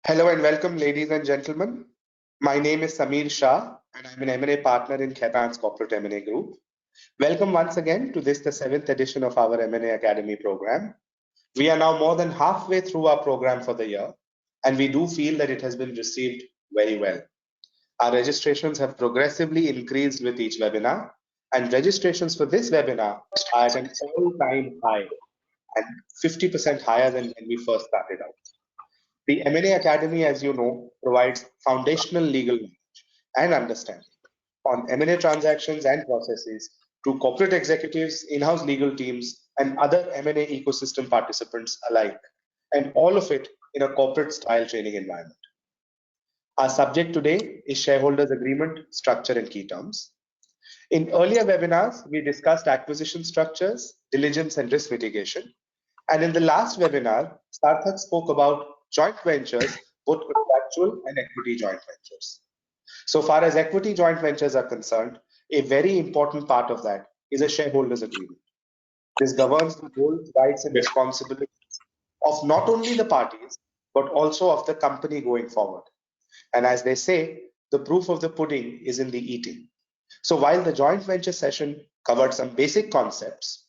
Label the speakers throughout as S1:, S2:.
S1: Hello and welcome, ladies and gentlemen. My name is Sameer Shah, and I'm an M&A partner in Khaitan's Corporate M&A Group. Welcome once again to the 7th edition of our M&A Academy program. We are now more than halfway through our program for the year, and we do feel that it has been received very well. Our registrations have progressively increased with each webinar, and registrations for this webinar are at an all-time high and 50% higher than when we first started out. The M&A Academy, as you know, provides foundational legal knowledge and understanding on M&A transactions and processes to corporate executives, in-house legal teams, and other M&A ecosystem participants alike, and all of it in a corporate-style training environment. Our subject today is shareholders agreement, structure, and key terms. In earlier webinars, we discussed acquisition structures, diligence, and risk mitigation. And in the last webinar, Sarthak spoke about joint ventures, both contractual and equity joint ventures. So far as equity joint ventures are concerned, a very important part of that is a shareholders agreement. This governs the roles, rights, and responsibilities of not only the parties, but also of the company going forward. And as they say, the proof of the pudding is in the eating. So while the joint venture session covered some basic concepts,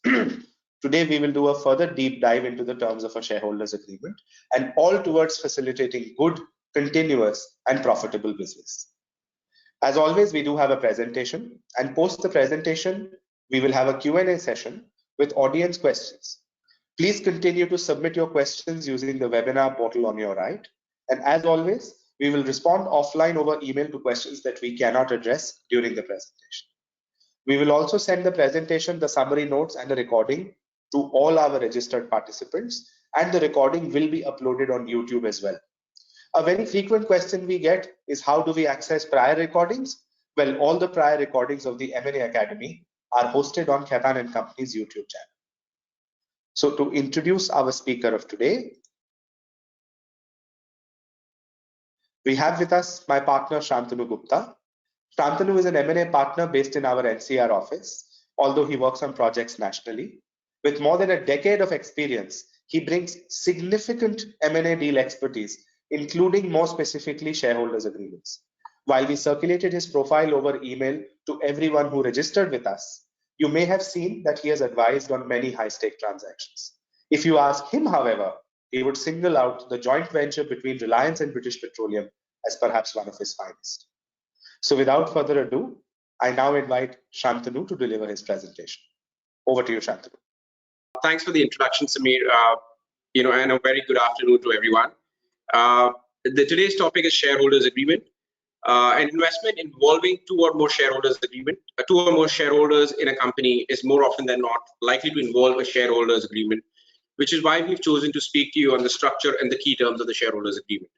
S1: today we will do a further deep dive into the terms of a shareholders agreement, and all towards facilitating good, continuous, and profitable business. As always, we do have a presentation, and post the presentation, we will have a Q&A session with audience questions. Please continue to submit your questions using the webinar portal on your right. And as always, we will respond offline over email to questions that we cannot address during the presentation. We will also send the presentation, the summary notes, and the recording to all our registered participants, and the recording will be uploaded on YouTube as well. A very frequent question we get is, how do we access prior recordings? Well, all the prior recordings of the M&A Academy are hosted on Khaitan & Company's YouTube channel. So to introduce our speaker of today, we have with us my partner Shantanu Gupta. Shantanu is an M&A partner based in our NCR office, although he works on projects nationally. With more than a decade of experience, he brings significant M&A deal expertise, including more specifically shareholders agreements. While we circulated his profile over email to everyone who registered with us, you may have seen that he has advised on many high-stake transactions. If you ask him, however, he would single out the joint venture between Reliance and British Petroleum as perhaps one of his finest. So without further ado, I now invite Shantanu to deliver his presentation. Over to you, Shantanu.
S2: Thanks for the introduction, Sameer. And a very good afternoon to everyone. Today's topic is shareholders agreement. An investment involving two or more shareholders in a company is more often than not likely to involve a shareholders agreement, which is why we've chosen to speak to you on the structure and the key terms of the shareholders agreement.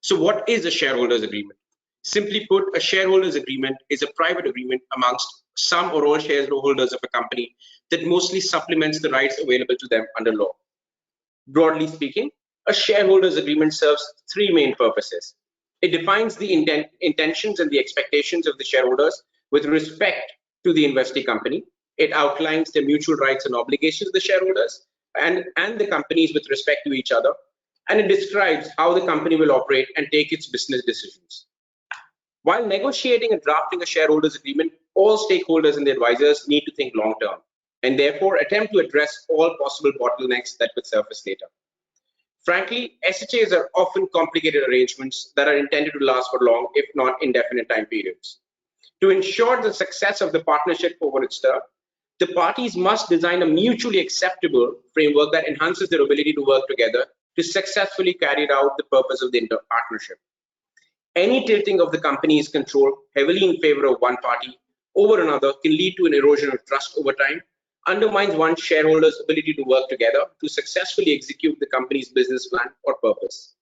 S2: So what is a shareholders agreement? Simply put, a shareholders agreement is a private agreement amongst some or all shareholders of a company that mostly supplements the rights available to them under law. Broadly speaking, a shareholders agreement serves three main purposes. It defines the intentions and the expectations of the shareholders with respect to the investee company. It outlines the mutual rights and obligations of the shareholders and the companies with respect to each other. And it describes how the company will operate and take its business decisions. While negotiating and drafting a shareholders agreement, all stakeholders and the advisors need to think long term, and therefore attempt to address all possible bottlenecks that could surface later. Frankly, SHAs are often complicated arrangements that are intended to last for long, if not indefinite time periods. To ensure the success of the partnership over its term, the parties must design a mutually acceptable framework that enhances their ability to work together to successfully carry out the purpose of the partnership. Any tilting of the company's control heavily in favor of one party over another can lead to an erosion of trust over time, undermines one shareholder's ability to work together to successfully execute the company's business plan or purpose.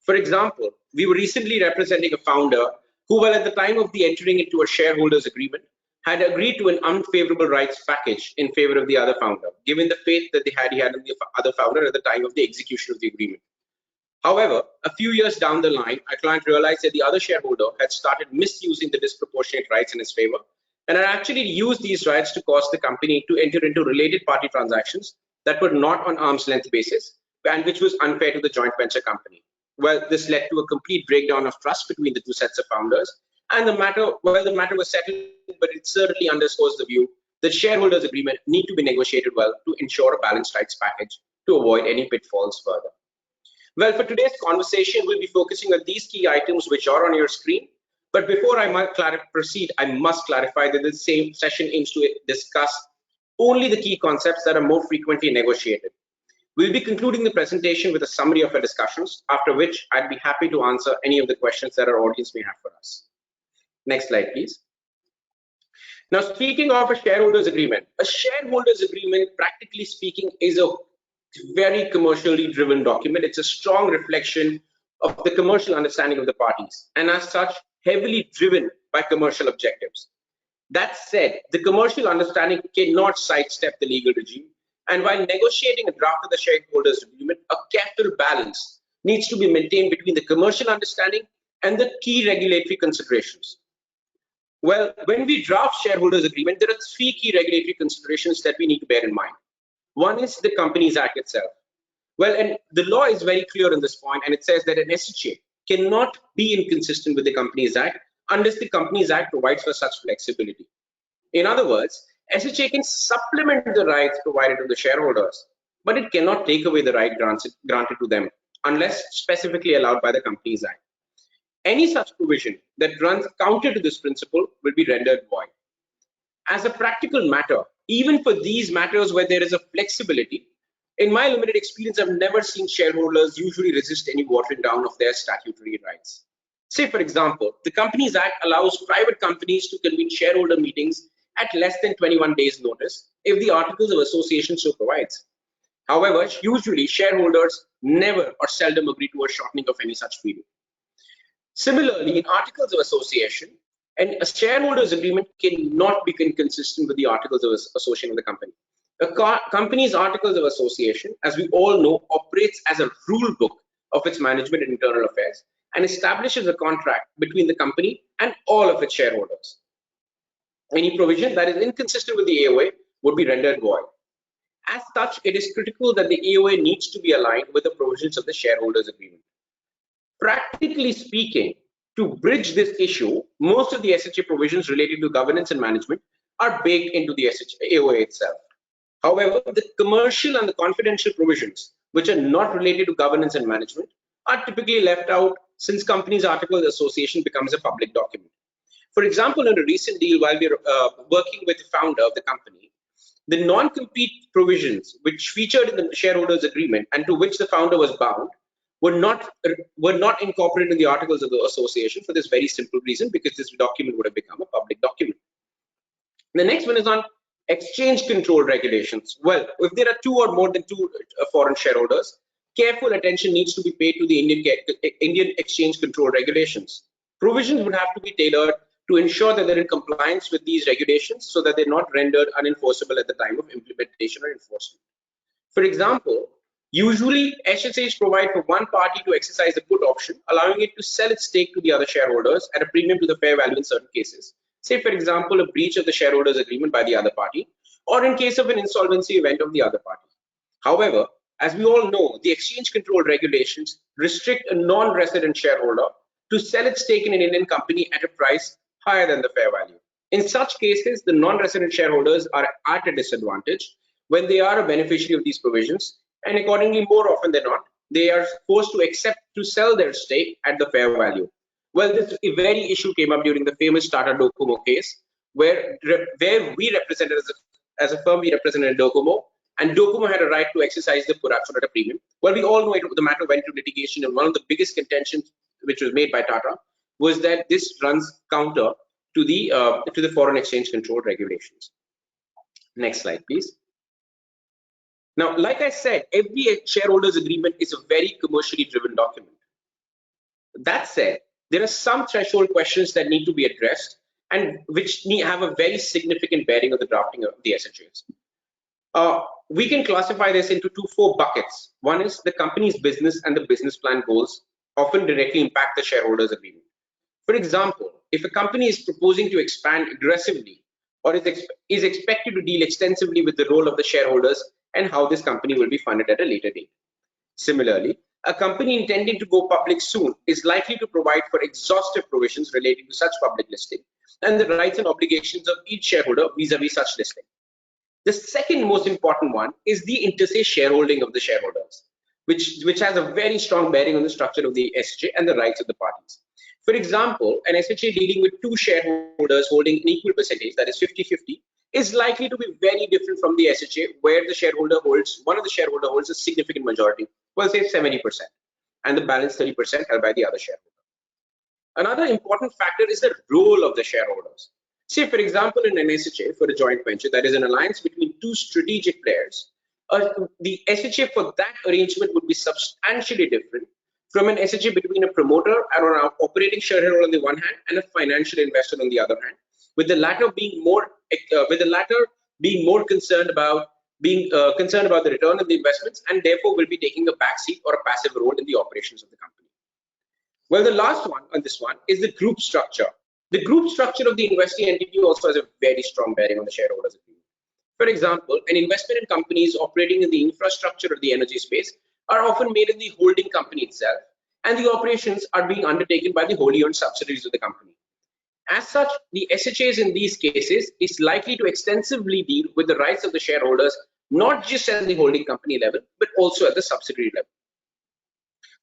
S2: For example, we were recently representing a founder who, while at the time of the entering into a shareholders agreement, had agreed to an unfavorable rights package in favor of the other founder, given the faith that he had in the other founder at the time of the execution of the agreement. However, a few years down the line, our client realized that the other shareholder had started misusing the disproportionate rights in his favor and had actually used these rights to cause the company to enter into related party transactions that were not on arm's length basis, and which was unfair to the joint venture company. Well, this led to a complete breakdown of trust between the two sets of founders, and the matter was settled, but it certainly underscores the view that shareholders' agreement need to be negotiated well to ensure a balanced rights package to avoid any pitfalls further. Well, for today's conversation, we'll be focusing on these key items which are on your screen. But before I might proceed, I must clarify that this same session aims to discuss only the key concepts that are more frequently negotiated. We'll be concluding the presentation with a summary of our discussions, after which I'd be happy to answer any of the questions that our audience may have for us. Next slide, please. Now, speaking of a shareholders agreement, practically speaking, is a very commercially driven document. It's a strong reflection of the commercial understanding of the parties, and as such, heavily driven by commercial objectives. That said, the commercial understanding cannot sidestep the legal regime, and while negotiating a draft of the shareholders agreement, a careful balance needs to be maintained between the commercial understanding and the key regulatory considerations. Well, when we draft shareholders agreement, there are three key regulatory considerations that we need to bear in mind. One is the Companies Act itself. Well, and the law is very clear on this point, and it says that an SHA cannot be inconsistent with the Companies Act unless the Companies Act provides for such flexibility. In other words, SHA can supplement the rights provided to the shareholders, but it cannot take away the right granted to them unless specifically allowed by the Companies Act. Any such provision that runs counter to this principle will be rendered void. As a practical matter, even for these matters where there is a flexibility, in my limited experience, I've never seen shareholders usually resist any watering down of their statutory rights. Say, for example, the Companies Act allows private companies to convene shareholder meetings at less than 21 days notice if the Articles of Association so provides. However, usually shareholders never or seldom agree to a shortening of any such period. Similarly, in Articles of Association, and a shareholders agreement cannot be inconsistent with the Articles of Association of the company. A company's Articles of Association, as we all know, operates as a rule book of its management and internal affairs and establishes a contract between the company and all of its shareholders. Any provision that is inconsistent with the AOA would be rendered void. As such, it is critical that the AOA needs to be aligned with the provisions of the shareholders agreement. Practically speaking, to bridge this issue, most of the SHA provisions related to governance and management are baked into the AOA itself. However, the commercial and the confidential provisions, which are not related to governance and management, are typically left out since companies' Articles of Association becomes a public document. For example, in a recent deal, while we were working with the founder of the company, the non-compete provisions which featured in the shareholders agreement and to which the founder was bound were not incorporated in the Articles of the Association for this very simple reason, because this document would have become a public document. The next one is on exchange control regulations. Well, if there are two or more than two foreign shareholders, careful attention needs to be paid to the Indian exchange control regulations. Provisions would have to be tailored to ensure that they're in compliance with these regulations so that they're not rendered unenforceable at the time of implementation or enforcement. For example, usually SHAs provide for one party to exercise the put option, allowing it to sell its stake to the other shareholders at a premium to the fair value in certain cases. Say, for example, a breach of the shareholders agreement by the other party, or in case of an insolvency event of the other party. However, as we all know, the exchange control regulations restrict a non-resident shareholder to sell its stake in an Indian company at a price higher than the fair value. In such cases, the non-resident shareholders are at a disadvantage when they are a beneficiary of these provisions, and accordingly, more often than not, they are forced to accept to sell their stake at the fair value. Well, this very issue came up during the famous Tata Docomo case, where we represented as a firm, we represented Docomo, and Docomo had a right to exercise the put option at a premium. Well, we all know the matter went to litigation, and one of the biggest contentions which was made by Tata was that this runs counter to the foreign exchange control regulations. Next slide, please. Now, like I said, every shareholders agreement is a very commercially driven document. That said, there are some threshold questions that need to be addressed and which have a very significant bearing on the drafting of the SHAs. We can classify this into four buckets. One is the company's business and the business plan goals often directly impact the shareholders agreement. For example, if a company is proposing to expand aggressively or is expected to deal extensively with the role of the shareholders and how this company will be funded at a later date. Similarly, a company intending to go public soon is likely to provide for exhaustive provisions relating to such public listing and the rights and obligations of each shareholder vis-a-vis such listing. The second most important one is the inter se shareholding of the shareholders, which has a very strong bearing on the structure of the SHA and the rights of the parties. For example, an SHA dealing with two shareholders holding an equal percentage, that is 50-50, is likely to be very different from the SHA where one of the shareholder holds a significant majority, well, say 70%, and the balance 30% held by the other shareholder. Another important factor is the role of the shareholders. Say, for example, in an SHA for a joint venture, that is an alliance between two strategic players, the SHA for that arrangement would be substantially different from an SHA between a promoter or an operating shareholder on the one hand and a financial investor on the other hand, with the latter being more concerned about the return of the investments and therefore will be taking a backseat or a passive role in the operations of the company. Well, the last one on this one is the group structure. The group structure of the investing entity also has a very strong bearing on the shareholders agreement. For example, an investment in companies operating in the infrastructure or the energy space are often made in the holding company itself, and the operations are being undertaken by the wholly owned subsidiaries of the company. As such, the SHAs in these cases is likely to extensively deal with the rights of the shareholders, not just at the holding company level, but also at the subsidiary level.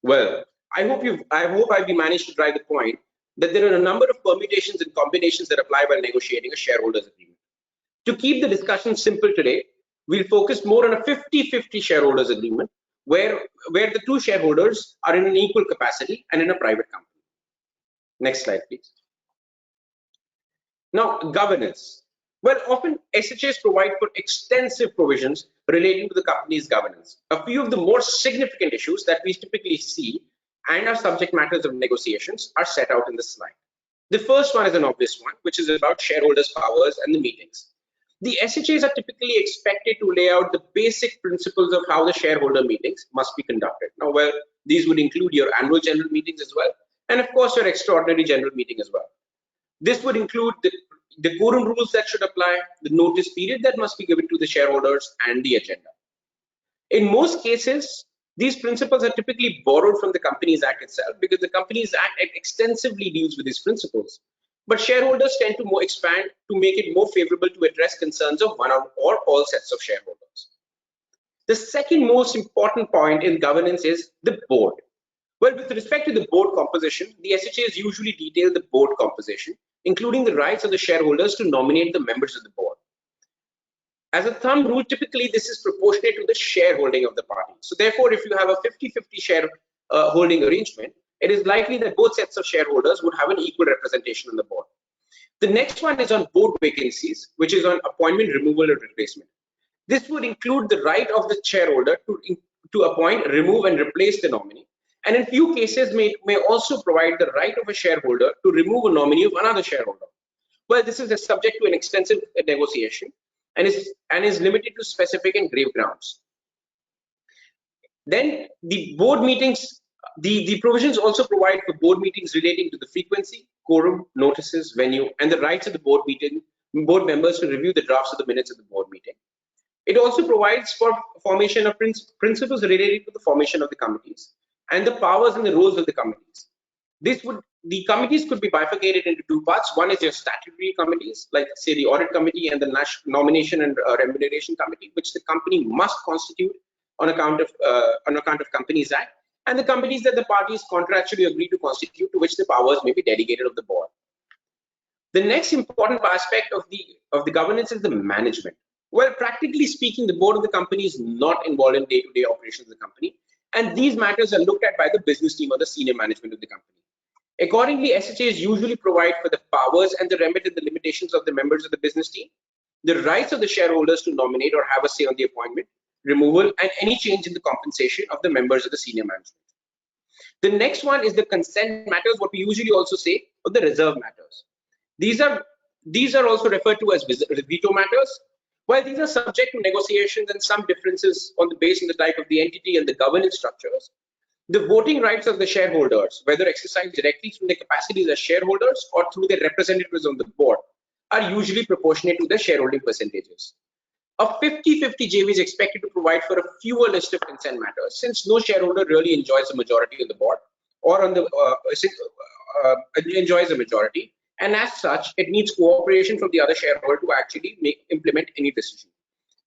S2: Well, I hope I've managed to drive the point that there are a number of permutations and combinations that apply while negotiating a shareholders agreement. To keep the discussion simple today, we'll focus more on a 50-50 shareholders agreement where the two shareholders are in an equal capacity and in a private company. Next slide, please. Now, governance. Well, often SHAs provide for extensive provisions relating to the company's governance. A few of the more significant issues that we typically see and are subject matters of negotiations are set out in this slide. The first one is an obvious one, which is about shareholders' powers and the meetings. The SHAs are typically expected to lay out the basic principles of how the shareholder meetings must be conducted. Now, well, these would include your annual general meetings as well, and of course, your extraordinary general meeting as well. This would include the quorum rules that should apply, the notice period that must be given to the shareholders, and the agenda. In most cases, these principles are typically borrowed from the Companies Act itself because the Companies Act extensively deals with these principles. But shareholders tend to expand to make it more favorable to address concerns of one or all sets of shareholders. The second most important point in governance is the board. Well, with respect to the board composition, the SHAs usually detail the board composition, including the rights of the shareholders to nominate the members of the board. As a thumb rule, typically this is proportionate to the shareholding of the party. So therefore, if you have a 50-50 share holding arrangement, it is likely that both sets of shareholders would have an equal representation on the board. The next one is on board vacancies, which is on appointment, removal, and replacement. This would include the right of the shareholder to appoint, remove, and replace the nominee, and in few cases may also provide the right of a shareholder to remove a nominee of another shareholder. Well, this is subject to an extensive negotiation and is limited to specific and grave grounds. Then the board meetings, the provisions also provide for board meetings relating to the frequency, quorum, notices, venue, and the rights of the board members to review the drafts of the minutes of the board meeting. It also provides for formation of principles related to the formation of the committees and the powers and the roles of the committees. The committees could be bifurcated into two parts. One is your statutory committees, like say the audit committee and the nomination and remuneration committee, which the company must constitute on account of Companies Act, and the committees that the parties contractually agree to constitute, to which the powers may be delegated of the board. The next important aspect of the governance is the management. Well, practically speaking, the board of the company is not involved in day-to-day operations of the company, and these matters are looked at by the business team or the senior management of the company. Accordingly, SHAs usually provide for the powers and the remit and the limitations of the members of the business team, the rights of the shareholders to nominate or have a say on the appointment, removal, and any change in the compensation of the members of the senior management. The next one is the consent matters, what we usually also say, or the reserve matters. These are also referred to as veto matters. While these are subject to negotiations and some differences based on the type of the entity and the governance structures, the voting rights of the shareholders, whether exercised directly through their capacities as shareholders or through their representatives on the board, are usually proportionate to the shareholding percentages. A 50-50 JV is expected to provide for a fewer list of consent matters, since no shareholder really enjoys the majority of the board or on the enjoys a majority, and as such, it needs cooperation from the other shareholder to actually implement any decision.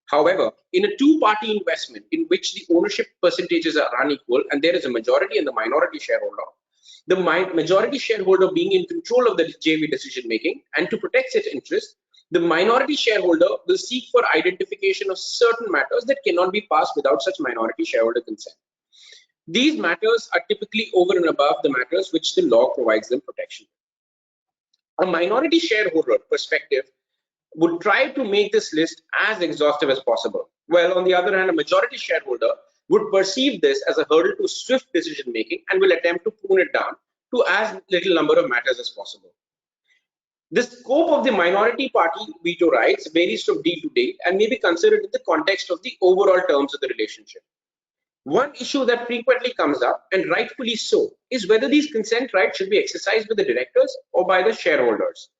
S2: However, in a two-party investment in which the ownership percentages are unequal and there is a majority and the minority shareholder, the majority shareholder being in control of the JV decision making, and to protect its interest, the minority shareholder will seek for identification of certain matters that cannot be passed without such minority shareholder consent. These matters are typically over and above the matters which the law provides them protection. A minority shareholder perspective would try to make this list as exhaustive as possible. Well, on the other hand, a majority shareholder would perceive this as a hurdle to swift decision making and will attempt to prune it down to as little number of matters as possible. The scope of the minority party veto rights varies from deal to deal and may be considered in the context of the overall terms of the relationship. One issue that frequently comes up, and rightfully so, is whether these consent rights should be exercised by the directors or by the shareholders.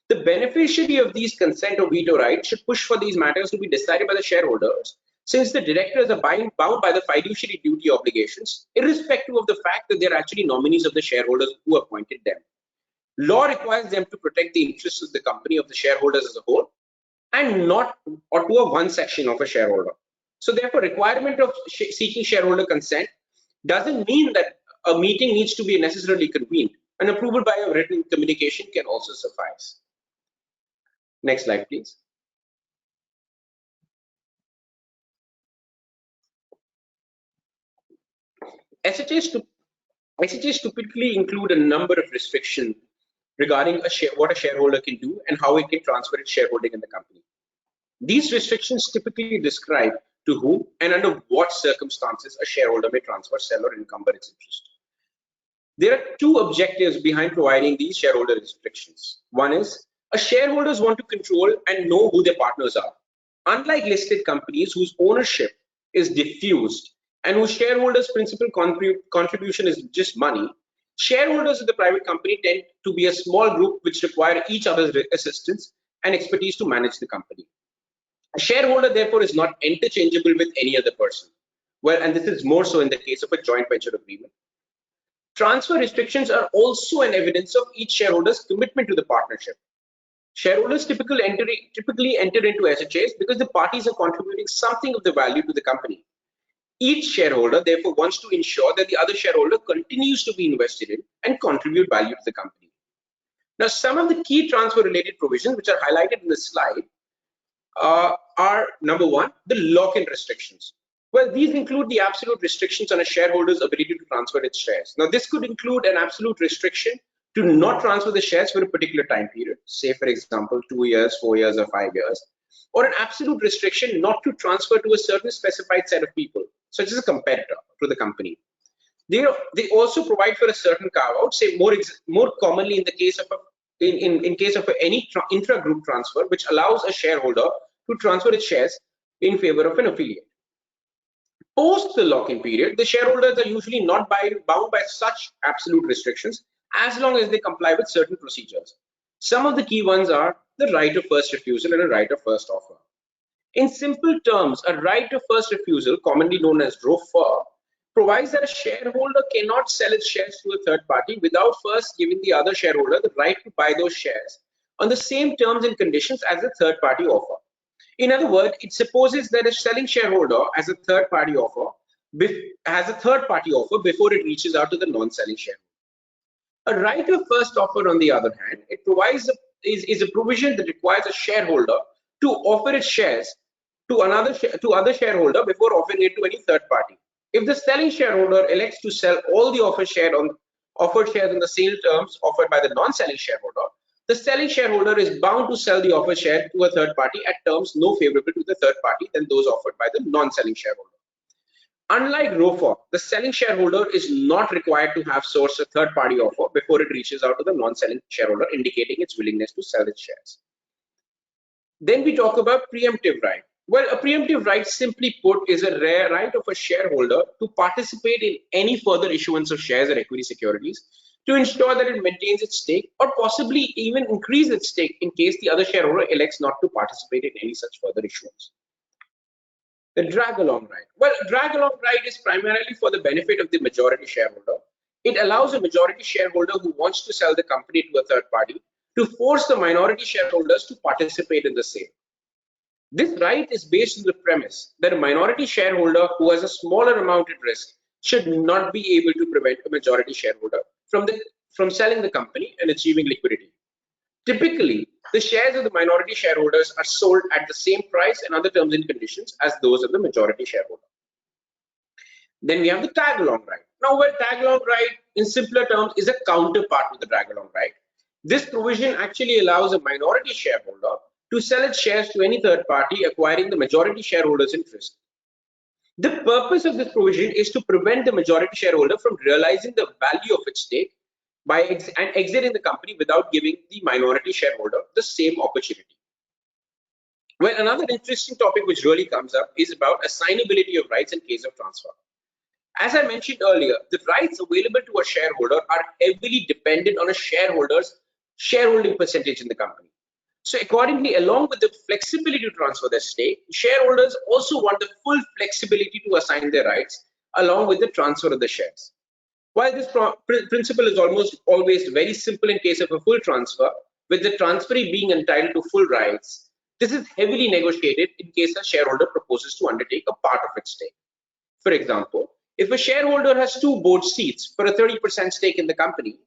S2: The beneficiary of these consent or veto rights should push for these matters to be decided by the shareholders, since the directors are bound by the fiduciary duty obligations, irrespective of the fact that they're actually nominees of the shareholders who appointed them. Law requires them to protect the interests of the company, of the shareholders as a whole, and not or to a one section of a shareholder. So therefore, requirement of seeking shareholder consent doesn't mean that a meeting needs to be necessarily convened. An approval by a written communication can also suffice. Next slide, please. SHAs typically include a number of restrictions regarding what a shareholder can do and how it can transfer its shareholding in the company. These restrictions typically describe to whom and under what circumstances a shareholder may transfer, sell, or encumber its interest. There are two objectives behind providing these shareholder restrictions. One is, shareholders want to control and know who their partners are. Unlike listed companies whose ownership is diffused and whose shareholders' principal contribution is just money, shareholders of the private company tend to be a small group which require each other's assistance and expertise to manage the company. A shareholder, therefore, is not interchangeable with any other person. Well, and this is more so in the case of a joint venture agreement. Transfer restrictions are also an evidence of each shareholder's commitment to the partnership. Shareholders typically enter into SHAs because the parties are contributing something of the value to the company. Each shareholder, therefore, wants to ensure that the other shareholder continues to be invested in and contribute value to the company. Now, some of the key transfer-related provisions which are highlighted in this slide are, number one, the lock-in restrictions. Well, these include the absolute restrictions on a shareholder's ability to transfer its shares. Now, this could include an absolute restriction to not transfer the shares for a particular time period, say, for example, 2 years, 4 years, or 5 years, or an absolute restriction not to transfer to a certain specified set of people, such as a competitor to the company. They also provide for a certain carve-out, say more commonly in the case of any intra-group transfer, which allows a shareholder to transfer its shares in favor of an affiliate. Post the lock-in period, the shareholders are usually not bound by such absolute restrictions as long as they comply with certain procedures. Some of the key ones are the right of first refusal and a right of first offer. In simple terms, a right of first refusal, commonly known as ROFR, provides that a shareholder cannot sell its shares to a third party without first giving the other shareholder the right to buy those shares on the same terms and conditions as the third party offer. In other words, it supposes that a selling shareholder has a third party offer before it reaches out to the non-selling shareholder. A right of first offer, on the other hand, it provides is a provision that requires a shareholder to offer its shares to other shareholder before offering it to any third party. If the selling shareholder elects to sell all the offered shares on the same terms offered by the non-selling shareholder, the selling shareholder is bound to sell the offered share to a third party at terms no favorable to the third party than those offered by the non-selling shareholder. Unlike ROFR, the selling shareholder is not required to have sourced a third party offer before it reaches out to the non-selling shareholder, indicating its willingness to sell its shares. Then we talk about preemptive right. Well, a preemptive right, simply put, is a rare right of a shareholder to participate in any further issuance of shares or equity securities to ensure that it maintains its stake or possibly even increase its stake in case the other shareholder elects not to participate in any such further issuance. The drag along right. Well, drag along right is primarily for the benefit of the majority shareholder. It allows a majority shareholder who wants to sell the company to a third party to force the minority shareholders to participate in the sale. This right is based on the premise that a minority shareholder who has a smaller amount at risk should not be able to prevent a majority shareholder from selling the company and achieving liquidity. Typically, the shares of the minority shareholders are sold at the same price and other terms and conditions as those of the majority shareholder. Then we have the tag along right. Now, tag along right in simpler terms is a counterpart to the drag along right. This provision actually allows a minority shareholder to sell its shares to any third party acquiring the majority shareholder's interest. The purpose of this provision is to prevent the majority shareholder from realizing the value of its stake and exiting the company without giving the minority shareholder the same opportunity. Well, another interesting topic which really comes up is about assignability of rights in case of transfer. As I mentioned earlier, the rights available to a shareholder are heavily dependent on a shareholder's shareholding percentage in the company. So accordingly, along with the flexibility to transfer their stake, shareholders also want the full flexibility to assign their rights along with the transfer of the shares. While this principle is almost always very simple in case of a full transfer, with the transferee being entitled to full rights, this is heavily negotiated in case a shareholder proposes to undertake a part of its stake. For example, if a shareholder has 2 board seats for a 30% stake in the company,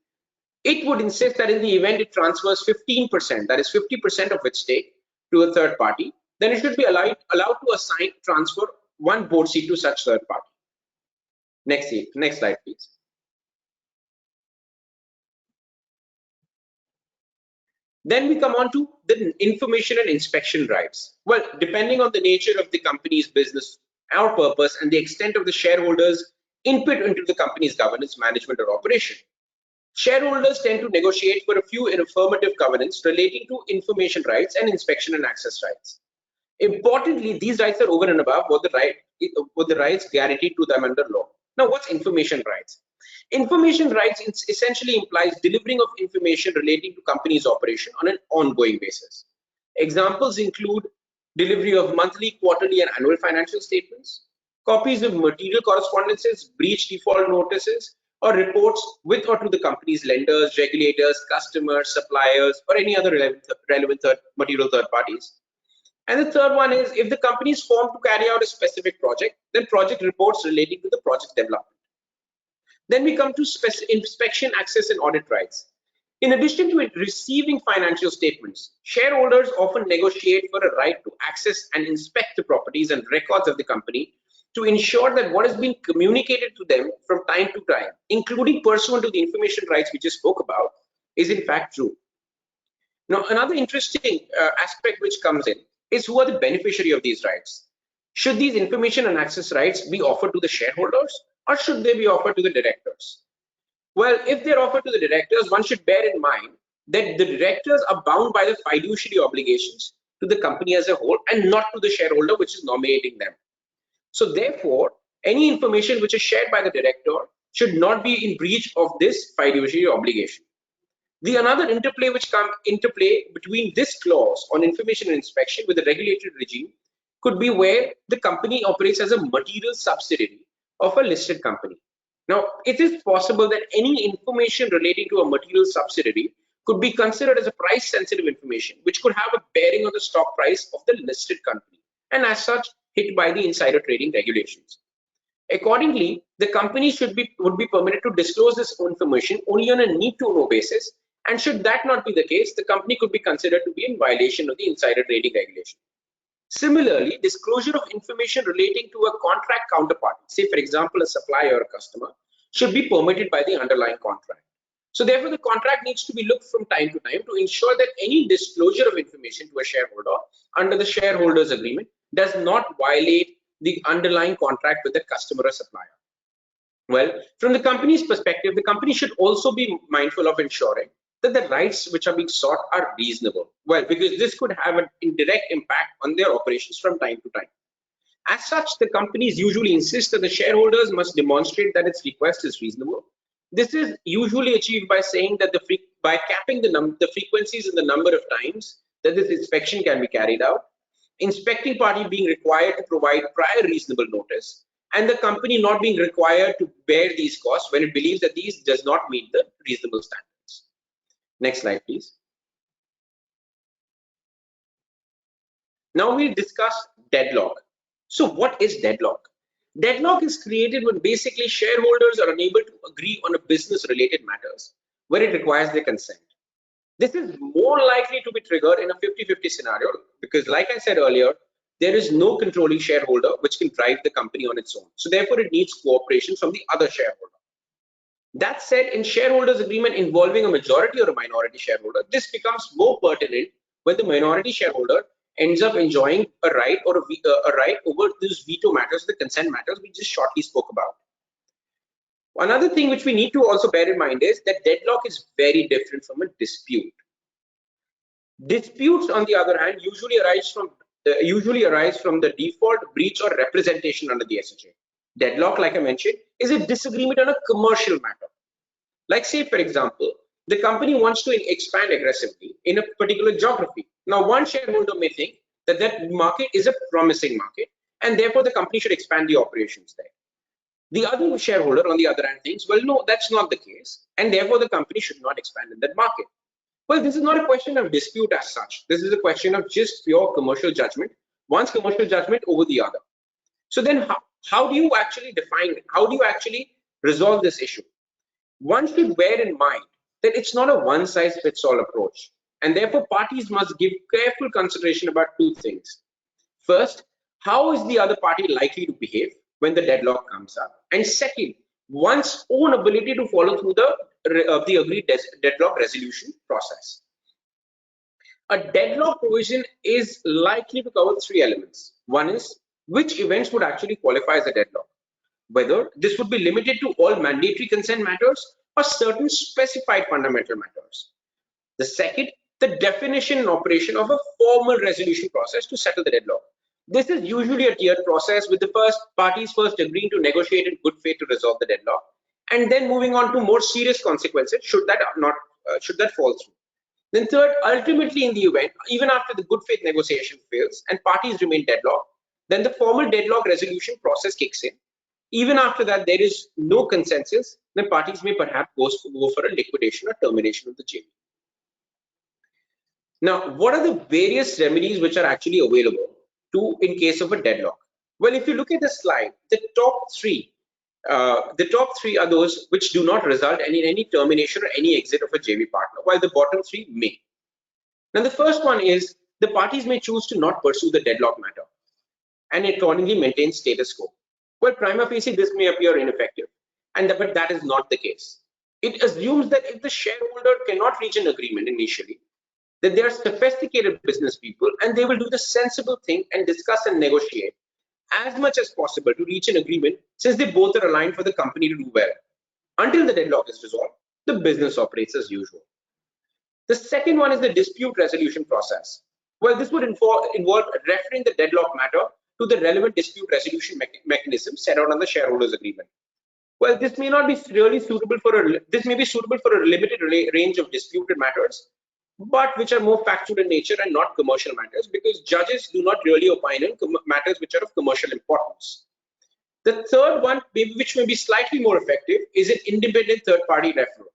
S2: it would insist that in the event it transfers 15%, that is 50% of its stake, to a third party, then it should be allowed to transfer 1 board seat to such third party. Next slide, please. Then we come on to the information and inspection rights. Well, depending on the nature of the company's business, our purpose, and the extent of the shareholders' input into the company's governance, management, or operation, shareholders tend to negotiate for a few affirmative covenants relating to information rights and inspection and access rights. Importantly, these rights are over and above what the rights guaranteed to them under law. Now, what's information rights? Information rights essentially implies delivering of information relating to company's operation on an ongoing basis. Examples include delivery of monthly, quarterly, and annual financial statements, copies of material correspondences, breach default notices, or reports with or to the company's lenders, regulators, customers, suppliers, or any other relevant material third parties. And the third one is if the company is formed to carry out a specific project, then project reports relating to the project development. Then we come to inspection, access, and audit rights. In addition to receiving financial statements, shareholders often negotiate for a right to access and inspect the properties and records of the company to ensure that what has been communicated to them from time to time, including pursuant to the information rights we just spoke about, is in fact true. Now, another interesting aspect which comes in is who are the beneficiary of these rights. Should these information and access rights be offered to the shareholders, or should they be offered to the directors? Well, if they're offered to the directors, one should bear in mind that the directors are bound by the fiduciary obligations to the company as a whole and not to the shareholder which is nominating them. So therefore, any information which is shared by the director should not be in breach of this fiduciary obligation. The another interplay which comes into play between this clause on information and inspection with the regulatory regime could be where the company operates as a material subsidiary of a listed company. Now, it is possible that any information relating to a material subsidiary could be considered as a price-sensitive information, which could have a bearing on the stock price of the listed company, and as such, hit by the insider trading regulations. Accordingly, the company would be permitted to disclose this information only on a need-to-know basis, and should that not be the case, the company could be considered to be in violation of the insider trading regulation. Similarly, disclosure of information relating to a contract counterparty, say for example a supplier or a customer, should be permitted by the underlying contract. So therefore, the contract needs to be looked from time to time to ensure that any disclosure of information to a shareholder under the shareholders agreement does not violate the underlying contract with the customer or supplier. Well, from the company's perspective, the company should also be mindful of ensuring that the rights which are being sought are reasonable. Well, because this could have an indirect impact on their operations from time to time. As such, the companies usually insist that the shareholders must demonstrate that its request is reasonable. This is usually achieved by saying that by capping the frequencies and the number of times that this inspection can be carried out, inspecting party being required to provide prior reasonable notice, and the company not being required to bear these costs when it believes that these does not meet the reasonable standards. Next slide, please. Now we'll discuss deadlock. So what is deadlock? Deadlock is created when basically shareholders are unable to agree on a business related matters where it requires their consent. This is more likely to be triggered in a 50-50 scenario because, like I said earlier, there is no controlling shareholder which can drive the company on its own. So therefore, it needs cooperation from the other shareholder. That said, in shareholders agreement involving a majority or a minority shareholder, this becomes more pertinent when the minority shareholder ends up enjoying a right or a right over these veto matters, the consent matters we just shortly spoke about. Another thing which we need to also bear in mind is that deadlock is very different from a dispute. Disputes, on the other hand, usually arise from the default, breach, or representation under the SHA. Deadlock, like I mentioned, is a disagreement on a commercial matter. Like, say, for example, the company wants to expand aggressively in a particular geography. Now, one shareholder may think that that market is a promising market, and therefore the company should expand the operations there. The other shareholder, on the other hand, thinks, well, no, that's not the case, and therefore the company should not expand in that market. Well, this is not a question of dispute as such. This is a question of just pure commercial judgment, one's commercial judgment over the other. So then how do you actually define it? How do you actually resolve this issue? One should bear in mind that it's not a one-size-fits-all approach, and therefore parties must give careful consideration about two things. First, how is the other party likely to behave when the deadlock comes up? And second, one's own ability to follow through the agreed deadlock resolution process. A deadlock provision is likely to cover three elements. One is which events would actually qualify as a deadlock, whether this would be limited to all mandatory consent matters or certain specified fundamental matters. The second, the definition and operation of a formal resolution process to settle the deadlock. This is usually a tiered process with the parties first agreeing to negotiate in good faith to resolve the deadlock, and then moving on to more serious consequences should that fall through. Then third, ultimately in the event, even after the good faith negotiation fails and parties remain deadlocked, then the formal deadlock resolution process kicks in. Even after that, there is no consensus, then parties may perhaps go for a liquidation or termination of the JV. Now, what are the various remedies which are actually available in case of a deadlock? Well, if you look at the slide, the top three are those which do not result in any termination or any exit of a JV partner, while the bottom three may. Now, the first one is the parties may choose to not pursue the deadlock matter and accordingly maintain status quo. Well, prima facie, this may appear ineffective, but that is not the case. It assumes that if the shareholder cannot reach an agreement initially, that they are sophisticated business people and they will do the sensible thing and discuss and negotiate as much as possible to reach an agreement, since they both are aligned for the company to do well. Until the deadlock is resolved, the business operates as usual. The second one is the dispute resolution process. Well, this would involve referring the deadlock matter to the relevant dispute resolution mechanism set out on the shareholders agreement. Well, this may not be really suitable this may be suitable for a limited range of disputed matters, but which are more factual in nature and not commercial matters, because judges do not really opine in matters which are of commercial importance. The third one, which may be slightly more effective, is an independent third-party referral.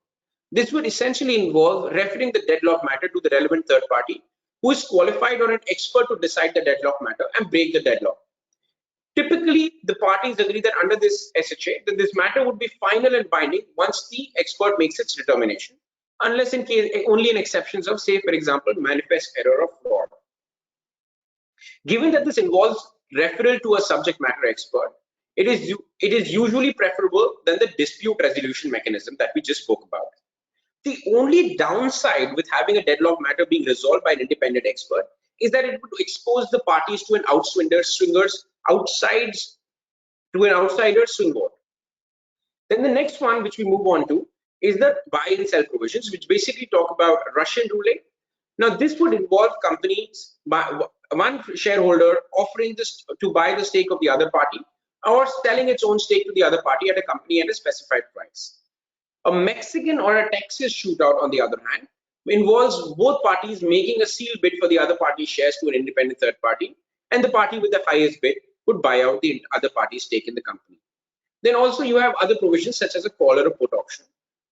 S2: This would essentially involve referring the deadlock matter to the relevant third party who is qualified or an expert to decide the deadlock matter and break the deadlock. Typically, the parties agree that under this SHA, that this matter would be final and binding once the expert makes its determination, unless only in exceptions of, say, for example, manifest error or fraud. Given that this involves referral to a subject matter expert, it is usually preferable than the dispute resolution mechanism that we just spoke about. The only downside with having a deadlock matter being resolved by an independent expert is that it would expose the parties to an outsider swingboard. Then the next one, which we move on to, is the buy and sell provisions, which basically talk about Russian roulette. Now, this would involve companies, one shareholder offering to buy the stake of the other party or selling its own stake to the other party at a company at a specified price. A Mexican or a Texas shootout, on the other hand, involves both parties making a sealed bid for the other party's shares to an independent third party, and the party with the highest bid would buy out the other party's stake in the company. Then also you have other provisions such as a call or a put option.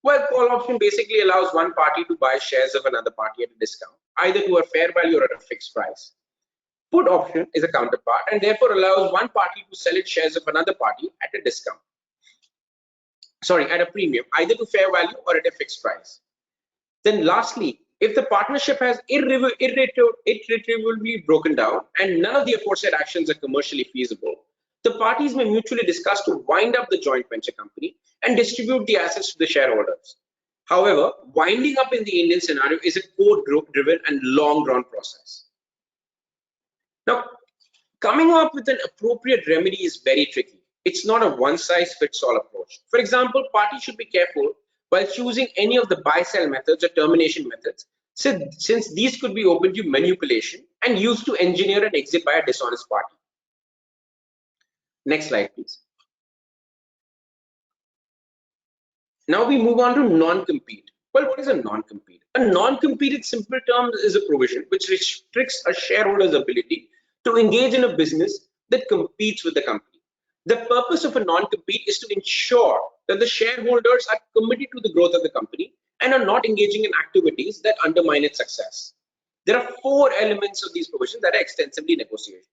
S2: Well, call option basically allows one party to buy shares of another party at a discount, either to a fair value or at a fixed price. Put option is a counterpart and therefore allows one party to sell its shares of another party at a discount. Sorry, at a premium, either to fair value or at a fixed price. Then lastly, if the partnership has irretrievably broken down and none of the aforesaid actions are commercially feasible, the parties may mutually discuss to wind up the joint venture company and distribute the assets to the shareholders. However, winding up in the Indian scenario is a code-driven and long-drawn process. Now, coming up with an appropriate remedy is very tricky. It's not a one-size-fits-all approach. For example, parties should be careful while choosing any of the buy-sell methods or termination methods, since these could be open to manipulation and used to engineer an exit by a dishonest party. Next slide, please. Now we move on to non-compete. Well, what is a non-compete? A non-compete in simple terms is a provision which restricts a shareholder's ability to engage in a business that competes with the company. The purpose of a non-compete is to ensure that the shareholders are committed to the growth of the company and are not engaging in activities that undermine its success. There are 4 elements of these provisions that are extensively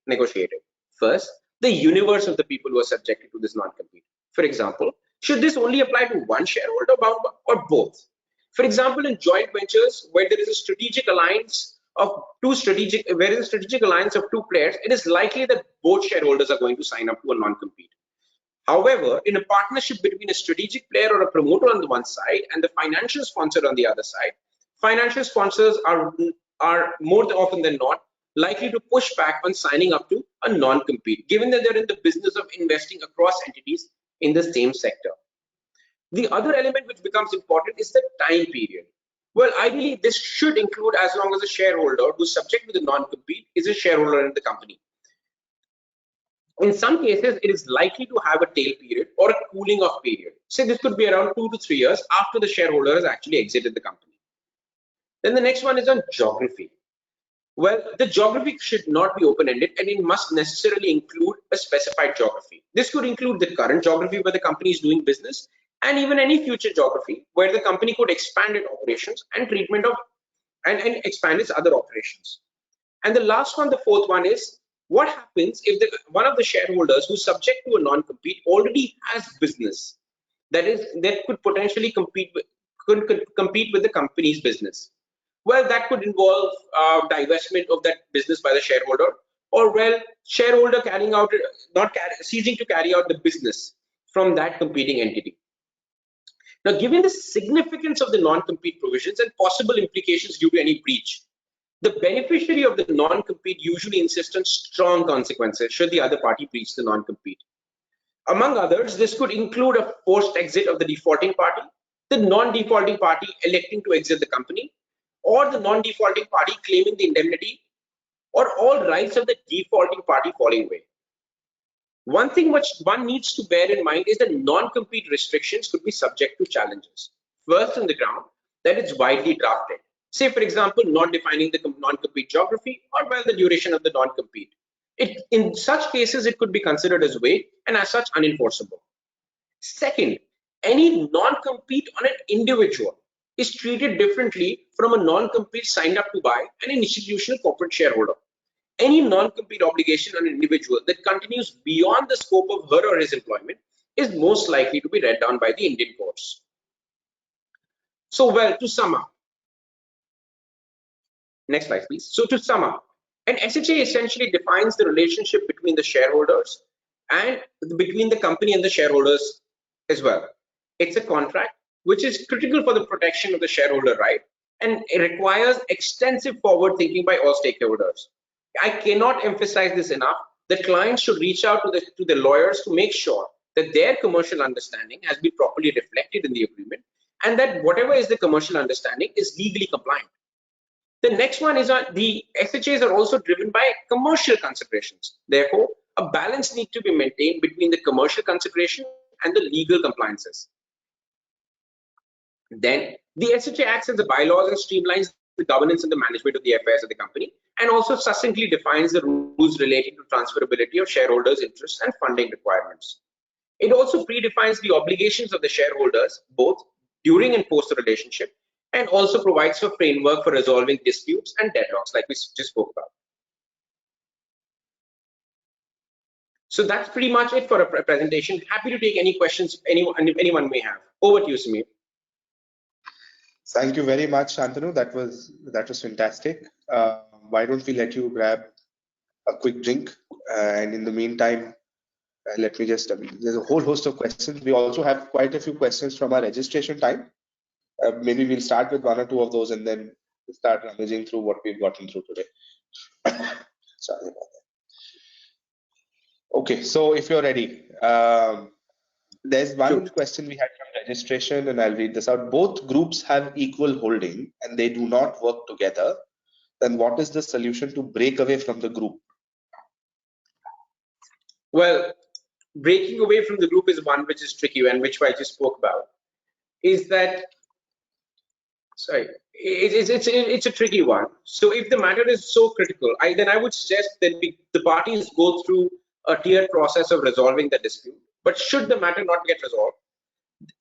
S2: negotiated. First, the universe of the people who are subjected to this non-compete. For example, should this only apply to one shareholder or both? For example, in joint ventures where there is a strategic alliance of two players, it is likely that both shareholders are going to sign up to a non-compete. However, in a partnership between a strategic player or a promoter on the one side and the financial sponsor on the other side, financial sponsors are more often than not likely to push back on signing up to a non-compete, given that they're in the business of investing across entities in the same sector. The other element which becomes important is the time period. Well, ideally, this should include as long as a shareholder who's subject to the non-compete is a shareholder in the company. In some cases, it is likely to have a tail period or a cooling off period. So this could be around 2 to 3 years after the shareholder has actually exited the company. Then the next one is on geography. Well, the geography should not be open-ended and it must necessarily include a specified geography. This could include the current geography where the company is doing business and even any future geography where the company could expand its operations and treatment of and expand its other operations. And the last one, the fourth one, is what happens if one of the shareholders who's subject to a non-compete already has business that could potentially compete with the company's business. Well, that could involve divestment of that business by the shareholder, or well, shareholder ceasing to carry out the business from that competing entity. Now, given the significance of the non-compete provisions and possible implications due to any breach, the beneficiary of the non-compete usually insists on strong consequences should the other party breach the non-compete. Among others, this could include a forced exit of the defaulting party, the non-defaulting party electing to exit the company, or the non-defaulting party claiming the indemnity, or all rights of the defaulting party falling away. One thing which one needs to bear in mind is that non-compete restrictions could be subject to challenges. First, on the ground that it's widely drafted. Say, for example, not defining the non-compete geography or well the duration of the non-compete. In such cases, it could be considered as vague and as such unenforceable. Second, any non-compete on an individual is treated differently from a non-compete signed up to by an institutional corporate shareholder. Any non-compete obligation on an individual that continues beyond the scope of her or his employment is most likely to be read down by the Indian courts. So, well, to sum up, next slide, please. So, to sum up, an SHA essentially defines the relationship between the shareholders and between the company and the shareholders as well. It's a contract which is critical for the protection of the shareholder right, and it requires extensive forward thinking by all stakeholders. I cannot emphasize this enough that clients should reach out to the lawyers to make sure that their commercial understanding has been properly reflected in the agreement and that whatever is the commercial understanding is legally compliant. The next one is the SHAs are also driven by commercial considerations. Therefore, a balance needs to be maintained between the commercial consideration and the legal compliances. Then the SHA acts as the bylaws and streamlines the governance and the management of the affairs of the company, and also succinctly defines the rules relating to transferability of shareholders' interests and funding requirements. It also predefines the obligations of the shareholders, both during and post the relationship, and also provides for framework for resolving disputes and deadlocks, like we just spoke about. So that's pretty much it for a presentation. Happy to take any questions anyone may have. Over to you, Samir.
S1: Thank you very much, Shantanu. That was fantastic. Why don't we let you grab a quick drink, and in the meantime, let me just. There's a whole host of questions. We also have quite a few questions from our registration time. Maybe we'll start with one or two of those, and then start rummaging through what we've gotten through today. Sorry about that. Okay, so if you're ready, there's one question we had from registration, and I'll read this out. Both groups have equal holding and they do not work together. Then what is the solution to break away from the group?
S2: Well, breaking away from the group is one which is tricky, and which I just spoke about. Is that, sorry, it's a tricky one. So if the matter is so critical, then I would suggest that the parties go through a tiered process of resolving the dispute. But should the matter not get resolved,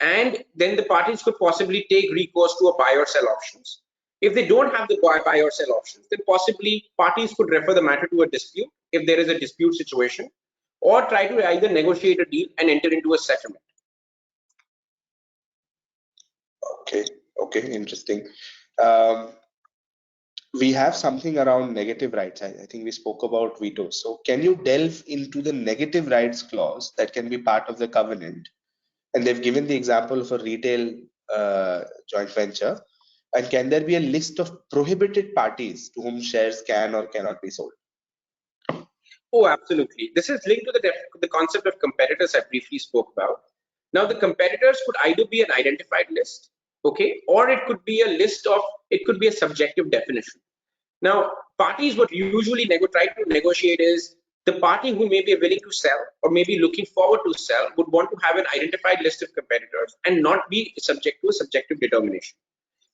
S2: and then the parties could possibly take recourse to a buy or sell options. If they don't have the buy or sell options, then possibly parties could refer the matter to a dispute if there is a dispute situation, or try to either negotiate a deal and enter into a settlement.
S1: Okay, interesting. We have something around negative rights. I think we spoke about vetoes. So can you delve into the negative rights clause that can be part of the covenant? And they've given the example of a retail joint venture. And can there be a list of prohibited parties to whom shares can or cannot be sold?
S2: Oh, absolutely. This is linked to the concept of competitors I briefly spoke about. Now, the competitors could either be an identified list, okay, or it could be a list of, it could be a subjective definition. Now, parties what usually try to negotiate is the party who may be willing to sell or maybe looking forward to sell would want to have an identified list of competitors and not be subject to a subjective determination.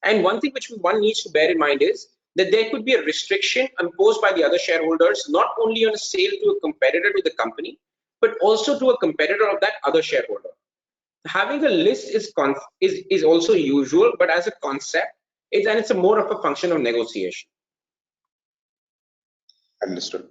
S2: And one thing which one needs to bear in mind is that there could be a restriction imposed by the other shareholders, not only on a sale to a competitor to the company, but also to a competitor of that other shareholder. Having a list is also usual, but as a concept, it's a more of a function of negotiation.
S1: Understood.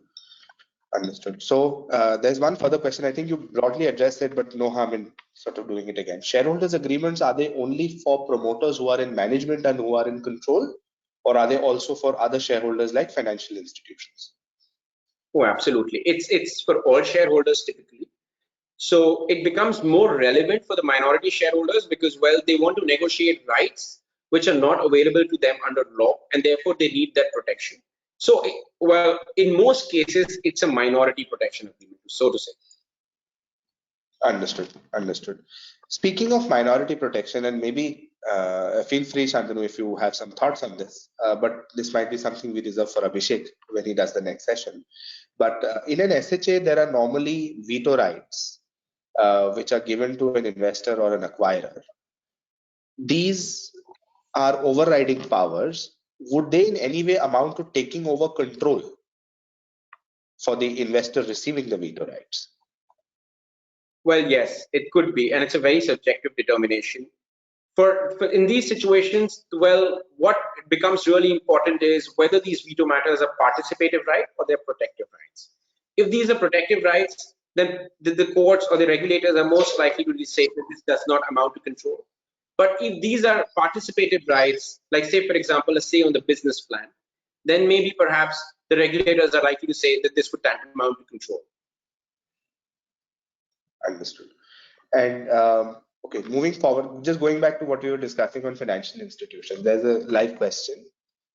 S1: So there's one further question. I think you broadly addressed it, but no harm in sort of doing it again. Shareholders agreements, are they only for promoters who are in management and who are in control, or are they also for other shareholders like financial institutions?
S2: Oh, absolutely. It's for all shareholders typically. So it becomes more relevant for the minority shareholders because, well, they want to negotiate rights which are not available to them under law, and therefore they need that protection. So, well, in most cases, it's a minority protection agreement, so to say.
S1: Understood. Speaking of minority protection, and maybe feel free, Shantanu, if you have some thoughts on this, but this might be something we reserve for Abhishek when he does the next session. But in an SHA, there are normally veto rights, which are given to an investor or an acquirer. These are overriding powers. Would they in any way amount to taking over control for the investor receiving the veto rights?
S2: Well, yes, it could be, and it's a very subjective determination. For in these situations, well, what becomes really important is whether these veto matters are participative right or they're protective rights. If these are protective rights, then the courts or the regulators are most likely to say that this does not amount to control. But if these are participative rights, like say, for example, a say on the business plan, then maybe perhaps the regulators are likely to say that this would amount to control.
S1: Understood. And okay, moving forward, just going back to what we were discussing on financial institutions, there's a live question.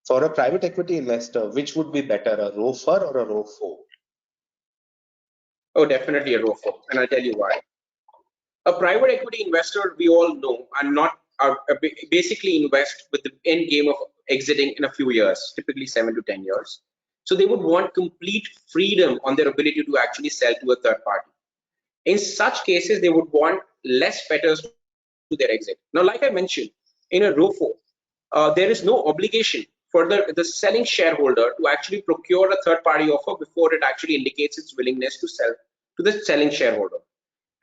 S1: For a private equity investor, which would be better, a ROFR or a ROFO?
S2: Oh, definitely a ROFO, and I'll tell you why. A private equity investor, we all know, are basically invest with the end game of exiting in a few years, typically 7 to 10 years. So they would want complete freedom on their ability to actually sell to a third party. In such cases, they would want less fetters to their exit. Now, like I mentioned, in a ROFO, there is no obligation for the selling shareholder to actually procure a third-party offer before it actually indicates its willingness to sell to the selling shareholder.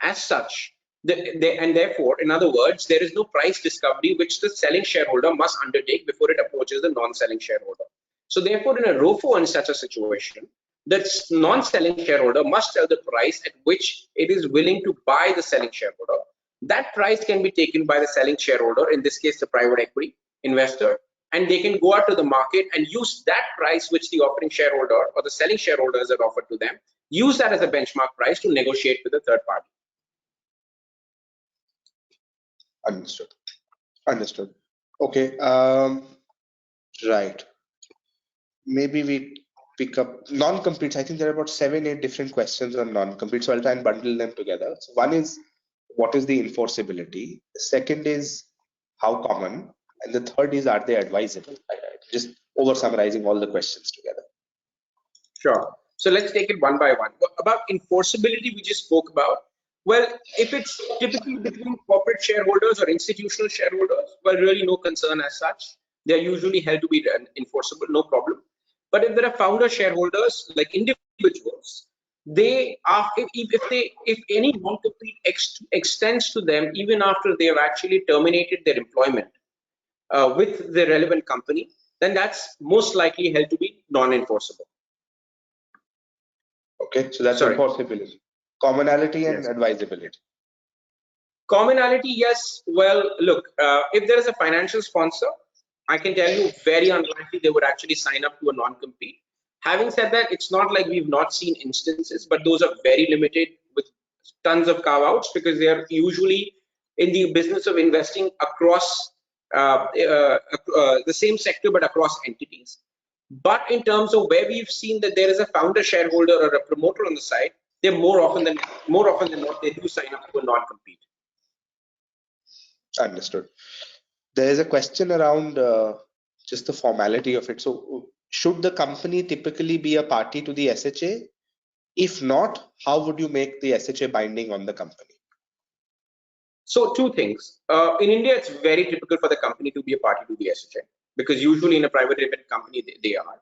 S2: As such, and therefore, in other words, there is no price discovery which the selling shareholder must undertake before it approaches the non-selling shareholder. So therefore, in a ROFO in such a situation, the non-selling shareholder must tell the price at which it is willing to buy the selling shareholder. That price can be taken by the selling shareholder, in this case, the private equity investor, and they can go out to the market and use that price which the offering shareholder or the selling shareholders have offered to them, use that as a benchmark price to negotiate with the third party.
S1: Understood. Understood. Okay. Right. Maybe we pick up non-competes. I think there are about 7-8 different questions on non-competes. So I'll try and bundle them together. So one is, what is the enforceability? The second is, how common? And the third is, are they advisable? Just over summarizing all the questions together.
S2: Sure. So let's take it one by one. About enforceability, we just spoke about. Well, if it's typically between corporate shareholders or institutional shareholders, well, really no concern as such. They're usually held to be enforceable, no problem. But if there are founder shareholders, like individuals, they are, if any non-compete extends to them even after they have actually terminated their employment with the relevant company, then that's most likely held to be non-enforceable.
S1: Okay, so that's enforceability. Commonality and advisability.
S2: Commonality, yes. Well, look, if there is a financial sponsor, I can tell you very unlikely they would actually sign up to a non-compete. Having said that, it's not like we've not seen instances, but those are very limited with tons of carve-outs because they are usually in the business of investing across the same sector but across entities. But in terms of where we've seen that there is a founder shareholder or a promoter on the side, they're more often than not they do sign up to a non-compete.
S1: Understood. There is a question around just the formality of it. So should the company typically be a party to the SHA? If not, how would you make the SHA binding on the company?
S2: So two things. In India, it's very typical for the company to be a party to the SHA because usually in a private limited company, they are.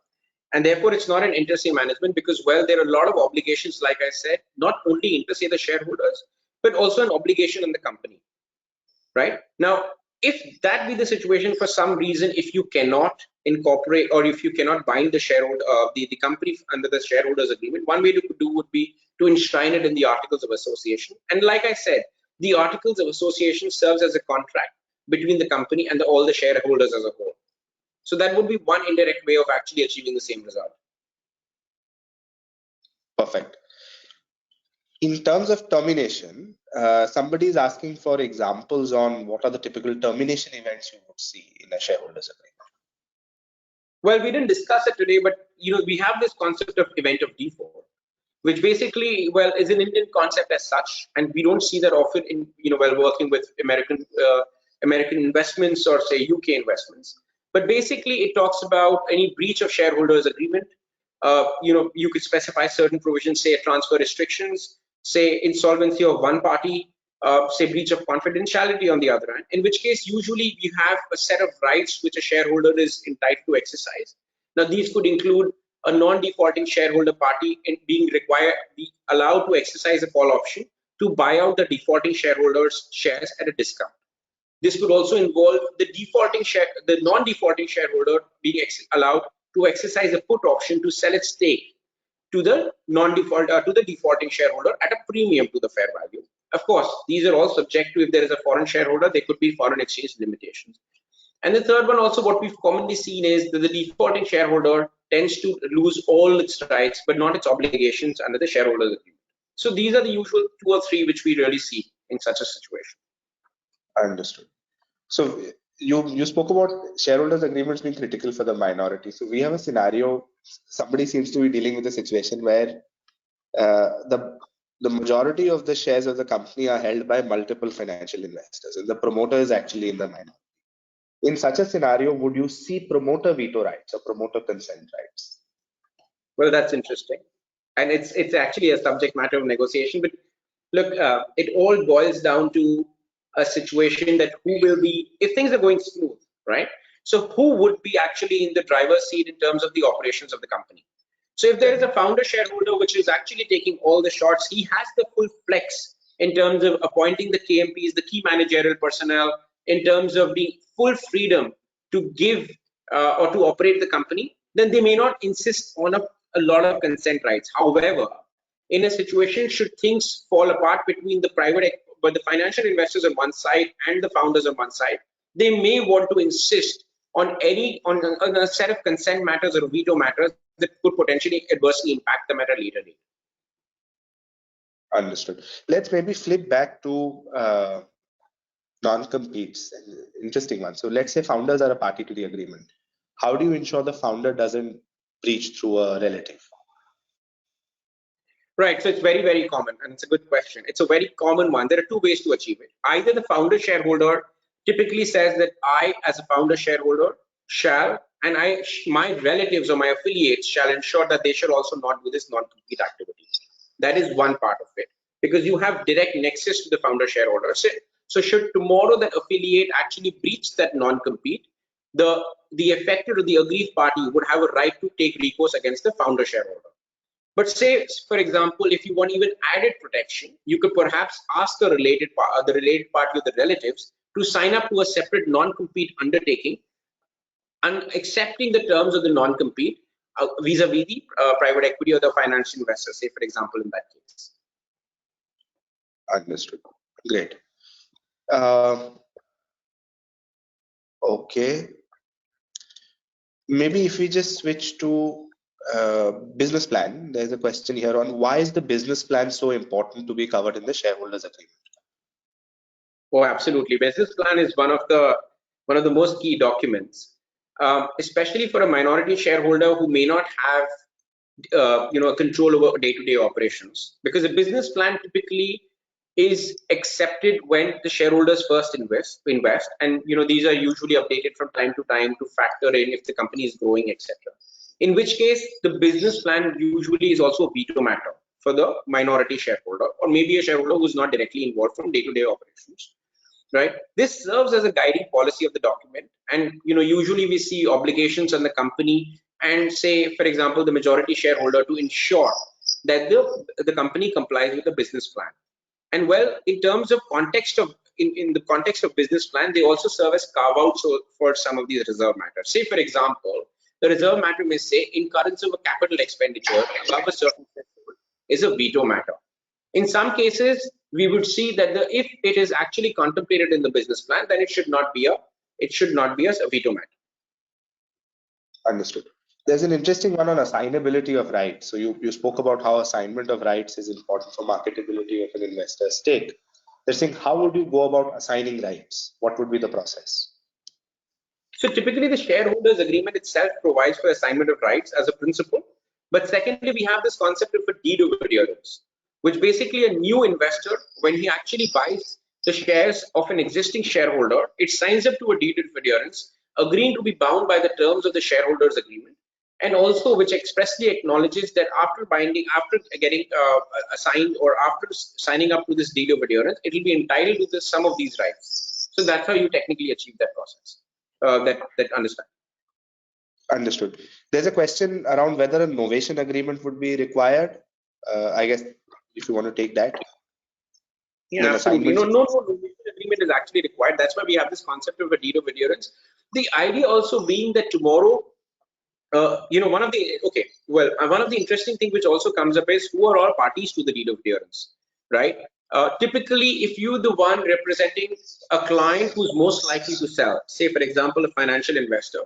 S2: And therefore, it's not an inter-se management because, well, there are a lot of obligations, like I said, not only inter-se the shareholders, but also an obligation on the company, right? Now, if that be the situation for some reason, if you cannot incorporate or if you cannot bind the shareholder, the company under the shareholders agreement, one way to do would be to enshrine it in the Articles of Association. And like I said, the Articles of Association serves as a contract between the company and all the shareholders as a whole. So that would be one indirect way of actually achieving the same result.
S1: Perfect. In terms of termination, somebody is asking for examples on what are the typical termination events you would see in a shareholders agreement.
S2: Well, we didn't discuss it today, but we have this concept of event of default, which basically, well, is an Indian concept as such, and we don't see that often in while working with American investments or say UK investments. But basically, it talks about any breach of shareholders agreement. You could specify certain provisions, say transfer restrictions, say insolvency of one party, say breach of confidentiality on the other hand, in which case usually we have a set of rights which a shareholder is entitled to exercise. Now these could include a non-defaulting shareholder party be allowed to exercise a call option to buy out the defaulting shareholders' shares at a discount. This could also involve the non-defaulting shareholder being allowed to exercise a put option to sell its stake to the defaulting shareholder at a premium to the fair value. Of course, these are all subject to if there is a foreign shareholder, there could be foreign exchange limitations. And the third one also, what we've commonly seen is that the defaulting shareholder tends to lose all its rights, but not its obligations under the shareholders agreement. So these are the usual 2 or 3 which we really see in such a situation.
S1: Understood. So you spoke about shareholders agreements being critical for the minority. So we have a scenario, somebody seems to be dealing with a situation where the majority of the shares of the company are held by multiple financial investors and the promoter is actually in the minority. In such a scenario, would you see promoter veto rights or promoter consent rights?
S2: Well, that's interesting. And it's actually a subject matter of negotiation. But look, it all boils down to a situation that who will be, if things are going smooth, right? So who would be actually in the driver's seat in terms of the operations of the company? So if there is a founder shareholder which is actually taking all the shots, he has the full flex in terms of appointing the KMPs, the key managerial personnel, in terms of the full freedom to give or to operate the company, then they may not insist on a lot of consent rights. However, in a situation should things fall apart between but the financial investors on one side and the founders on one side, they may want to insist on a set of consent matters or veto matters that could potentially adversely impact them at a later date.
S1: Understood. Let's maybe flip back to non-competes. Interesting one. So let's say founders are a party to the agreement. How do you ensure the founder doesn't breach through a relative?
S2: Right, so it's very, very common, and it's a good question. It's a very common one. There are two ways to achieve it. Either the founder shareholder typically says that I, as a founder shareholder, shall, and my relatives or my affiliates shall ensure that they shall also not do this non-compete activity. That is one part of it, because you have direct nexus to the founder shareholder. So should tomorrow that affiliate actually breach that non-compete, the affected or the aggrieved party would have a right to take recourse against the founder shareholder. But say, for example, if you want even added protection, you could perhaps ask the related party or the relatives to sign up to a separate non-compete undertaking and accepting the terms of the non-compete vis-a-vis the private equity or the financial investor, say, for example, in that case.
S1: Understood. Great. Okay. Maybe if we just switch to business plan, there's a question here on why is the business plan so important to be covered in the shareholders agreement?
S2: Oh, absolutely. Business plan is one of the most key documents, especially for a minority shareholder who may not have control over day-to-day operations, because a business plan typically is accepted when the shareholders first invest, and these are usually updated from time to time to factor in if the company is growing, etc. In which case the business plan usually is also a veto matter for the minority shareholder, or maybe a shareholder who's not directly involved from day-to-day operations, right? This serves as a guiding policy of the document, and usually we see obligations on the company and, say, for example, the majority shareholder to ensure that the company complies with the business plan. And well, in terms of context of in the context of business plan, they also serve as carve-outs for some of these reserve matters. Say, for example, the reserve matter may say incurrence of a capital expenditure above a certain threshold is a veto matter. In some cases, we would see that if it is actually contemplated in the business plan, then it should not be a veto matter.
S1: Understood. There's an interesting one on assignability of rights. So you spoke about how assignment of rights is important for marketability of an investor's stake. They're saying, how would you go about assigning rights? What would be the process?
S2: So typically the shareholders agreement itself provides for assignment of rights as a principle. But secondly, we have this concept of a deed of adherence, which basically a new investor, when he actually buys the shares of an existing shareholder, it signs up to a deed of adherence, agreeing to be bound by the terms of the shareholders agreement, and also which expressly acknowledges that after getting assigned or after signing up to this deed of adherence, it will be entitled to some of these rights. So that's how you technically achieve that process, that understanding.
S1: Understood. There's a question around whether a novation agreement would be required. I guess if you want to take that.
S2: Yeah, absolutely. No novation agreement is actually required. That's why we have this concept of a deed of adherence. The idea also being that tomorrow, one of the interesting things which also comes up is who are all parties to the deed of adherence, right? Typically, if you're the one representing a client who's most likely to sell, say, for example, a financial investor,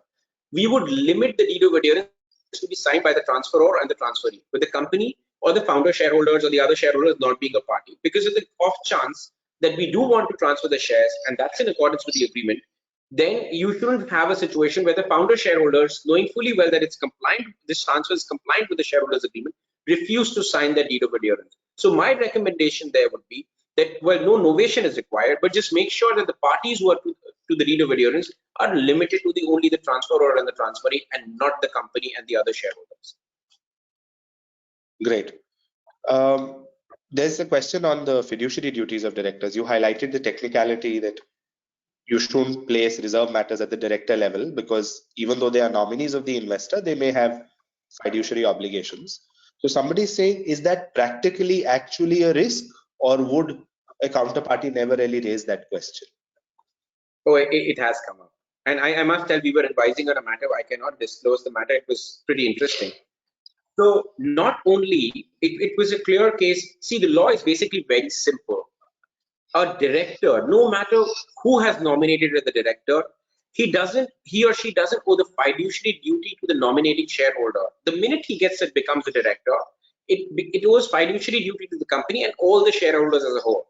S2: we would limit the deed of adherence to be signed by the transferor and the transferee, with the company or the founder shareholders or the other shareholders not being a party, because of the off chance that we do want to transfer the shares, and that's in accordance with the agreement, then you shouldn't have a situation where the founder shareholders, knowing fully well that this transfer is compliant with the shareholders agreement, refuse to sign that deed of adherence. So my recommendation there would be that, well, no novation is required, but just make sure that the parties who are to the deed of adherence are limited to only the transferor and the transferee, and not the company and the other shareholders.
S1: Great. There's a question on the fiduciary duties of directors. You highlighted the technicality that you shouldn't place reserve matters at the director level because even though they are nominees of the investor, they may have fiduciary obligations. So somebody is saying, is that practically actually a risk, or would a counterparty never really raise that question?
S2: Oh, it has come up. And I must tell, we were advising on a matter. I cannot disclose the matter. It was pretty interesting. So not only, it was a clear case. See, the law is basically very simple. A director, no matter who has nominated as the director, he or she doesn't owe the fiduciary duty to the nominating shareholder. The minute he gets it, becomes a director, it owes fiduciary duty to the company and all the shareholders as a whole.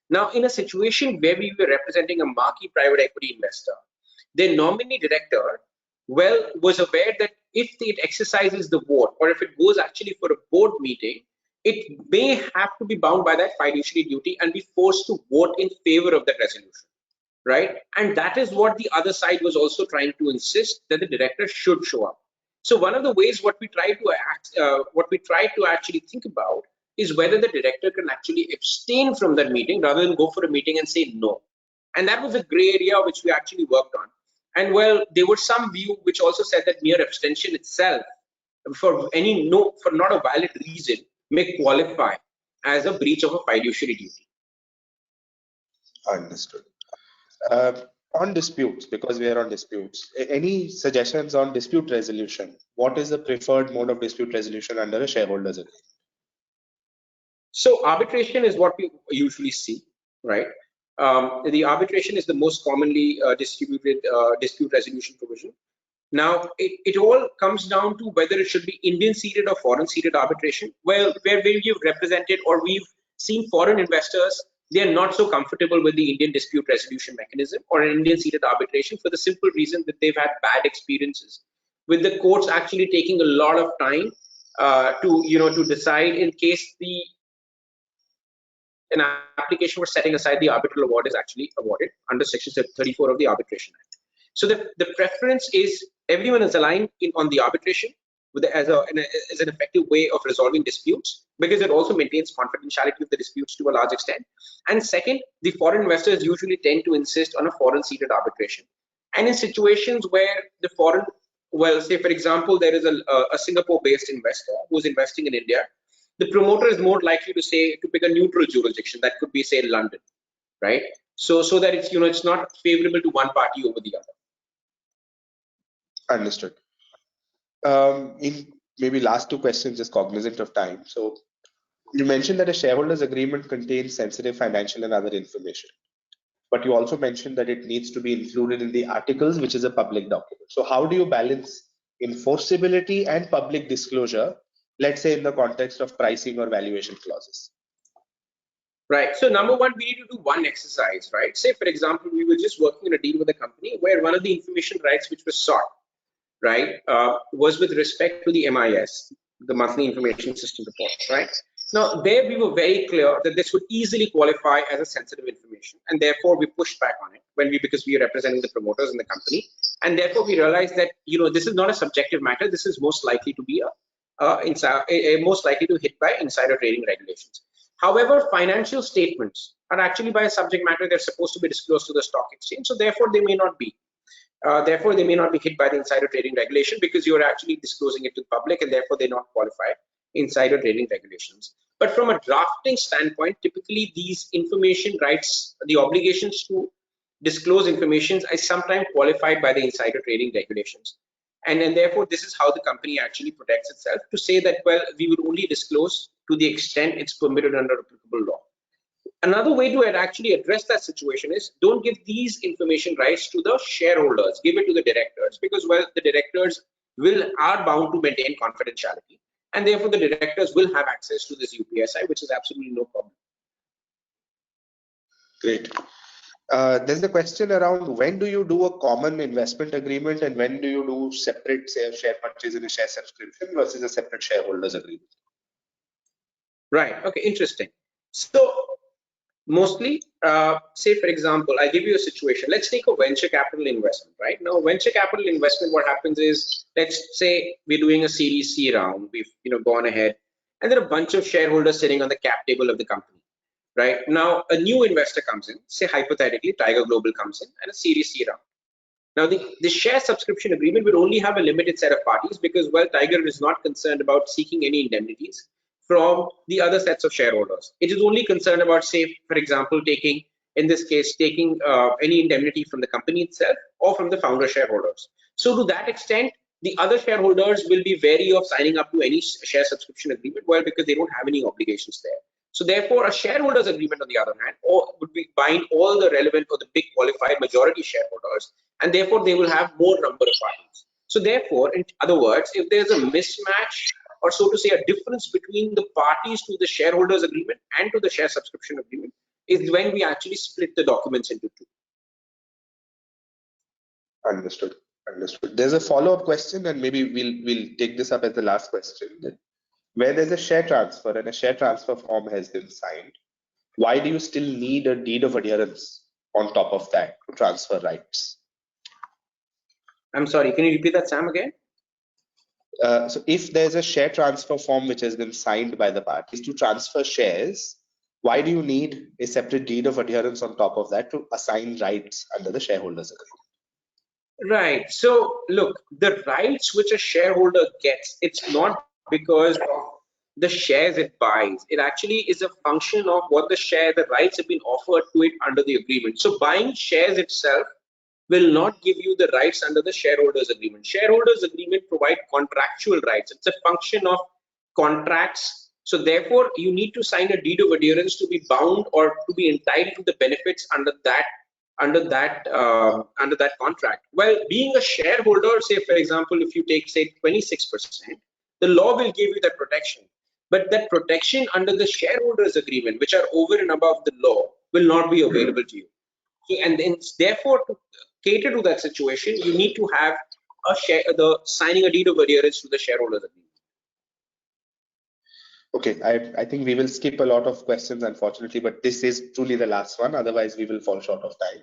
S2: Now, in a situation where we were representing a marquee private equity investor, their nominee director, well, was aware that if it exercises the vote, or if it goes actually for a board meeting, it may have to be bound by that fiduciary duty and be forced to vote in favor of that resolution, right? And that is what the other side was also trying to insist, that the director should show up. So one of the ways what we try to actually think about is whether the director can actually abstain from that meeting rather than go for a meeting and say no. And that was a gray area which we actually worked on. And well, there was some view which also said that mere abstention itself for not a valid reason may qualify as a breach of a fiduciary duty.
S1: Understood. On disputes, because we are on disputes, any suggestions on dispute resolution? What is the preferred mode of dispute resolution under a shareholders agreement?
S2: So arbitration is what we usually see, right? The arbitration is the most commonly distributed dispute resolution provision. Now, it all comes down to whether it should be Indian seated or foreign seated arbitration. Well, where we've represented or we've seen foreign investors, they are not so comfortable with the Indian dispute resolution mechanism or an Indian seated arbitration for the simple reason that they've had bad experiences with the courts actually taking a lot of time to decide in case an application for setting aside the arbitral award is actually awarded under Section 34 of the Arbitration Act. So the preference is everyone is aligned on the arbitration as an effective way of resolving disputes, because it also maintains confidentiality of the disputes to a large extent. And second, the foreign investors usually tend to insist on a foreign seated arbitration. And in situations where the foreign, well, say for example, there is a Singapore-based investor who's investing in India, the promoter is more likely to pick a neutral jurisdiction that could be, say, London, right? So that it's not favorable to one party over the other.
S1: Understood. In maybe last two questions, just cognizant of time. So you mentioned that a shareholders agreement contains sensitive financial and other information, but you also mentioned that it needs to be included in the articles, which is a public document. So how do you balance enforceability and public disclosure, let's say in the context of pricing or valuation clauses?
S2: Right. So number one, we need to do one exercise, right? Say, for example, we were just working on a deal with a company where one of the information rights which was sought, right, was with respect to the MIS, the monthly information system report, right? Now, there we were very clear that this would easily qualify as a sensitive information, and therefore we pushed back on it because we are representing the promoters in the company, and therefore we realized that this is not a subjective matter. This is most likely to be most likely to hit by insider trading regulations. However, financial statements are actually by a subject matter. They're supposed to be disclosed to the stock exchange, so therefore they may not be. Therefore, they may not be hit by the insider trading regulation because you're actually disclosing it to the public, and therefore they not qualify insider trading regulations. But from a drafting standpoint, typically these information rights, the obligations to disclose information is sometimes qualified by the insider trading regulations. And therefore, this is how the company actually protects itself to say that, well, we would only disclose to the extent it's permitted under applicable law. Another way to actually address that situation is don't give these information rights to the shareholders, give it to the directors, because, well, the directors are bound to maintain confidentiality, and therefore the directors will have access to this UPSI, which is absolutely no problem.
S1: Great. There's a question around when do you do a common investment agreement and when do you do separate share purchase and a share subscription versus a separate shareholders agreement?
S2: Right. Okay. Interesting. So mostly, say for example, I give you a situation. Let's take a venture capital investment, right? Now, venture capital investment, what happens is, let's say we're doing a Series C round. We've gone ahead and there are a bunch of shareholders sitting on the cap table of the company. Right now, a new investor comes in, say hypothetically, Tiger Global comes in, and a Series C round. Now, the share subscription agreement will only have a limited set of parties because, well, Tiger is not concerned about seeking any indemnities from the other sets of shareholders. It is only concerned about, say, for example, in this case, taking any indemnity from the company itself or from the founder shareholders. So to that extent, the other shareholders will be wary of signing up to any share subscription agreement, well, because they don't have any obligations there. So therefore, a shareholders agreement, on the other hand, would bind all the relevant or the big qualified majority shareholders, and therefore they will have more number of parties. So therefore, in other words, if there's a mismatch, or so to say, a difference between the parties to the shareholders agreement and to the share subscription agreement, is when we actually split the documents into two.
S1: Understood. Understood. There's a follow-up question, and maybe we'll take this up as the last question. Where there's a share transfer and a share transfer form has been signed, why do you still need a deed of adherence on top of that to transfer rights?
S2: I'm sorry, can you repeat that, Sam, again?
S1: So if there's a share transfer form which has been signed by the parties to transfer shares, why do you need a separate deed of adherence on top of that to assign rights under the shareholders agreement?
S2: Right. So look, the rights which a shareholder gets, it's not because of the shares it buys. It actually is a function of what the rights have been offered to it under the agreement. So buying shares itself will not give you the rights under the shareholders agreement. Shareholders agreement provide contractual rights. It's a function of contracts. So therefore, you need to sign a deed of adherence to be bound or to be entitled to the benefits under that contract. Well, being a shareholder, say for example, if you take say 26%, the law will give you that protection. But that protection under the shareholders agreement, which are over and above the law, will not be available to you. So, and then therefore, to cater to that situation, you need to have the signing a deed of adherence to the shareholders agreement.
S1: Okay, I think we will skip a lot of questions, unfortunately, but this is truly the last one. Otherwise, we will fall short of time.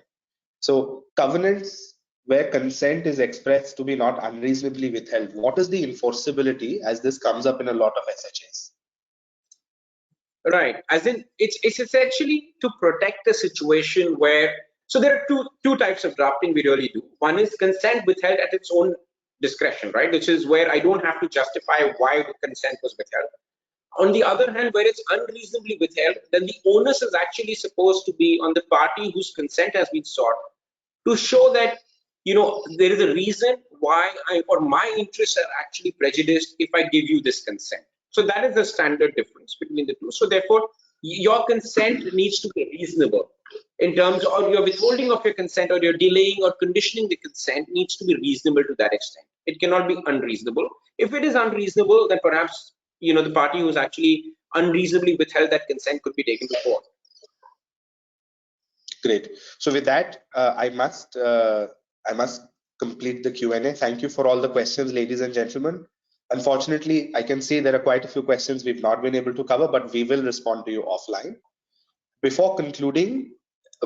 S1: So, covenants where consent is expressed to be not unreasonably withheld. What is the enforceability, as this comes up in a lot of SHAs?
S2: Right, as in it's essentially to protect the situation where, so there are two types of drafting we really do. One is consent withheld at its own discretion, right, which is where I don't have to justify why the consent was withheld. On the other hand, where it's unreasonably withheld, then the onus is actually supposed to be on the party whose consent has been sought to show that, you know, there is a reason why my interests are actually prejudiced if I give you this consent. So that is the standard difference between the two. So therefore, your consent needs to be reasonable in terms of your withholding of your consent, or your delaying or conditioning the consent needs to be reasonable to that extent. It cannot be unreasonable. If it is unreasonable, then perhaps, you know, the party who's actually unreasonably withheld that consent could be taken to court.
S1: Great. So with that, I must complete the Q&A. Thank you for all the questions, ladies and gentlemen. Unfortunately, I can see there are quite a few questions we've not been able to cover, but we will respond to you offline. Before concluding,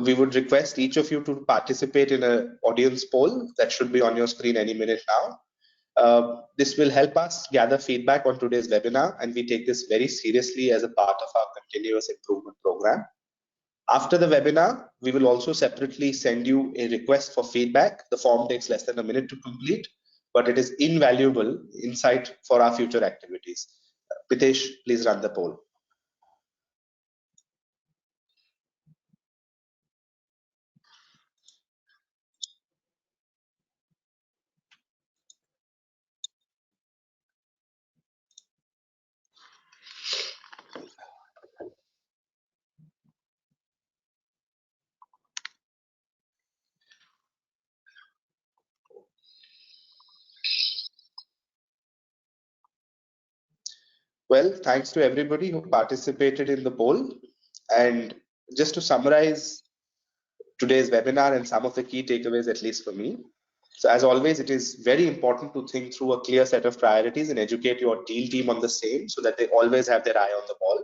S1: we would request each of you to participate in an audience poll that should be on your screen any minute now. This will help us gather feedback on today's webinar, and we take this very seriously as a part of our continuous improvement program. After the webinar, we will also separately send you a request for feedback. The form takes less than a minute to complete, but it is invaluable insight for our future activities. Pitesh, please run the poll. Well, thanks to everybody who participated in the poll. And just to summarize today's webinar and some of the key takeaways, at least for me. So as always, it is very important to think through a clear set of priorities and educate your deal team on the same so that they always have their eye on the ball.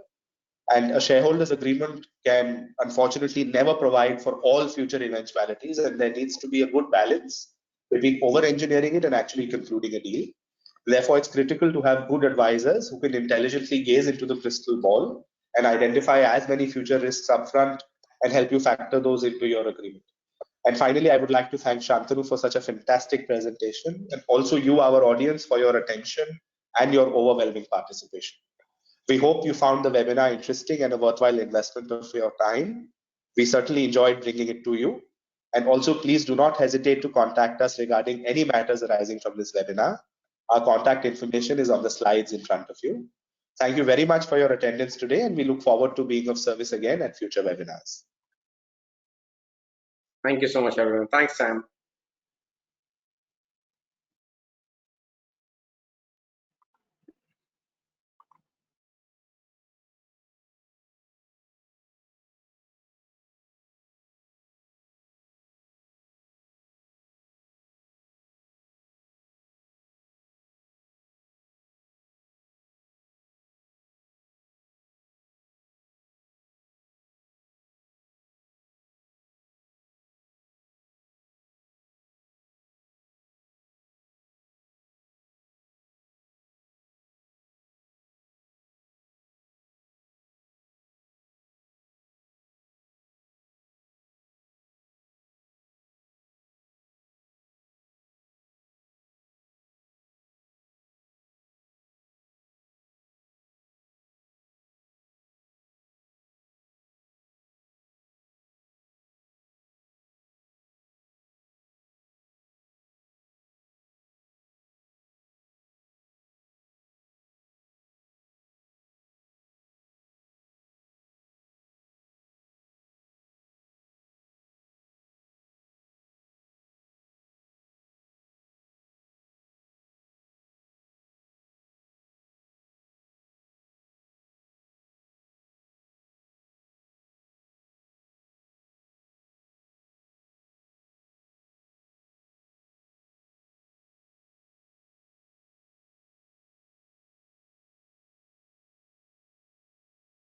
S1: And a shareholders agreement can unfortunately never provide for all future eventualities, and there needs to be a good balance between over-engineering it and actually concluding a deal. Therefore, it's critical to have good advisors who can intelligently gaze into the crystal ball and identify as many future risks upfront and help you factor those into your agreement. And finally, I would like to thank Shantanu for such a fantastic presentation, and also you, our audience, for your attention and your overwhelming participation. We hope you found the webinar interesting and a worthwhile investment of your time. We certainly enjoyed bringing it to you. And also, please do not hesitate to contact us regarding any matters arising from this webinar. Our contact information is on the slides in front of you. Thank you very much for your attendance today, and we look forward to being of service again at future webinars.
S2: Thank you so much, everyone. Thanks, Sam.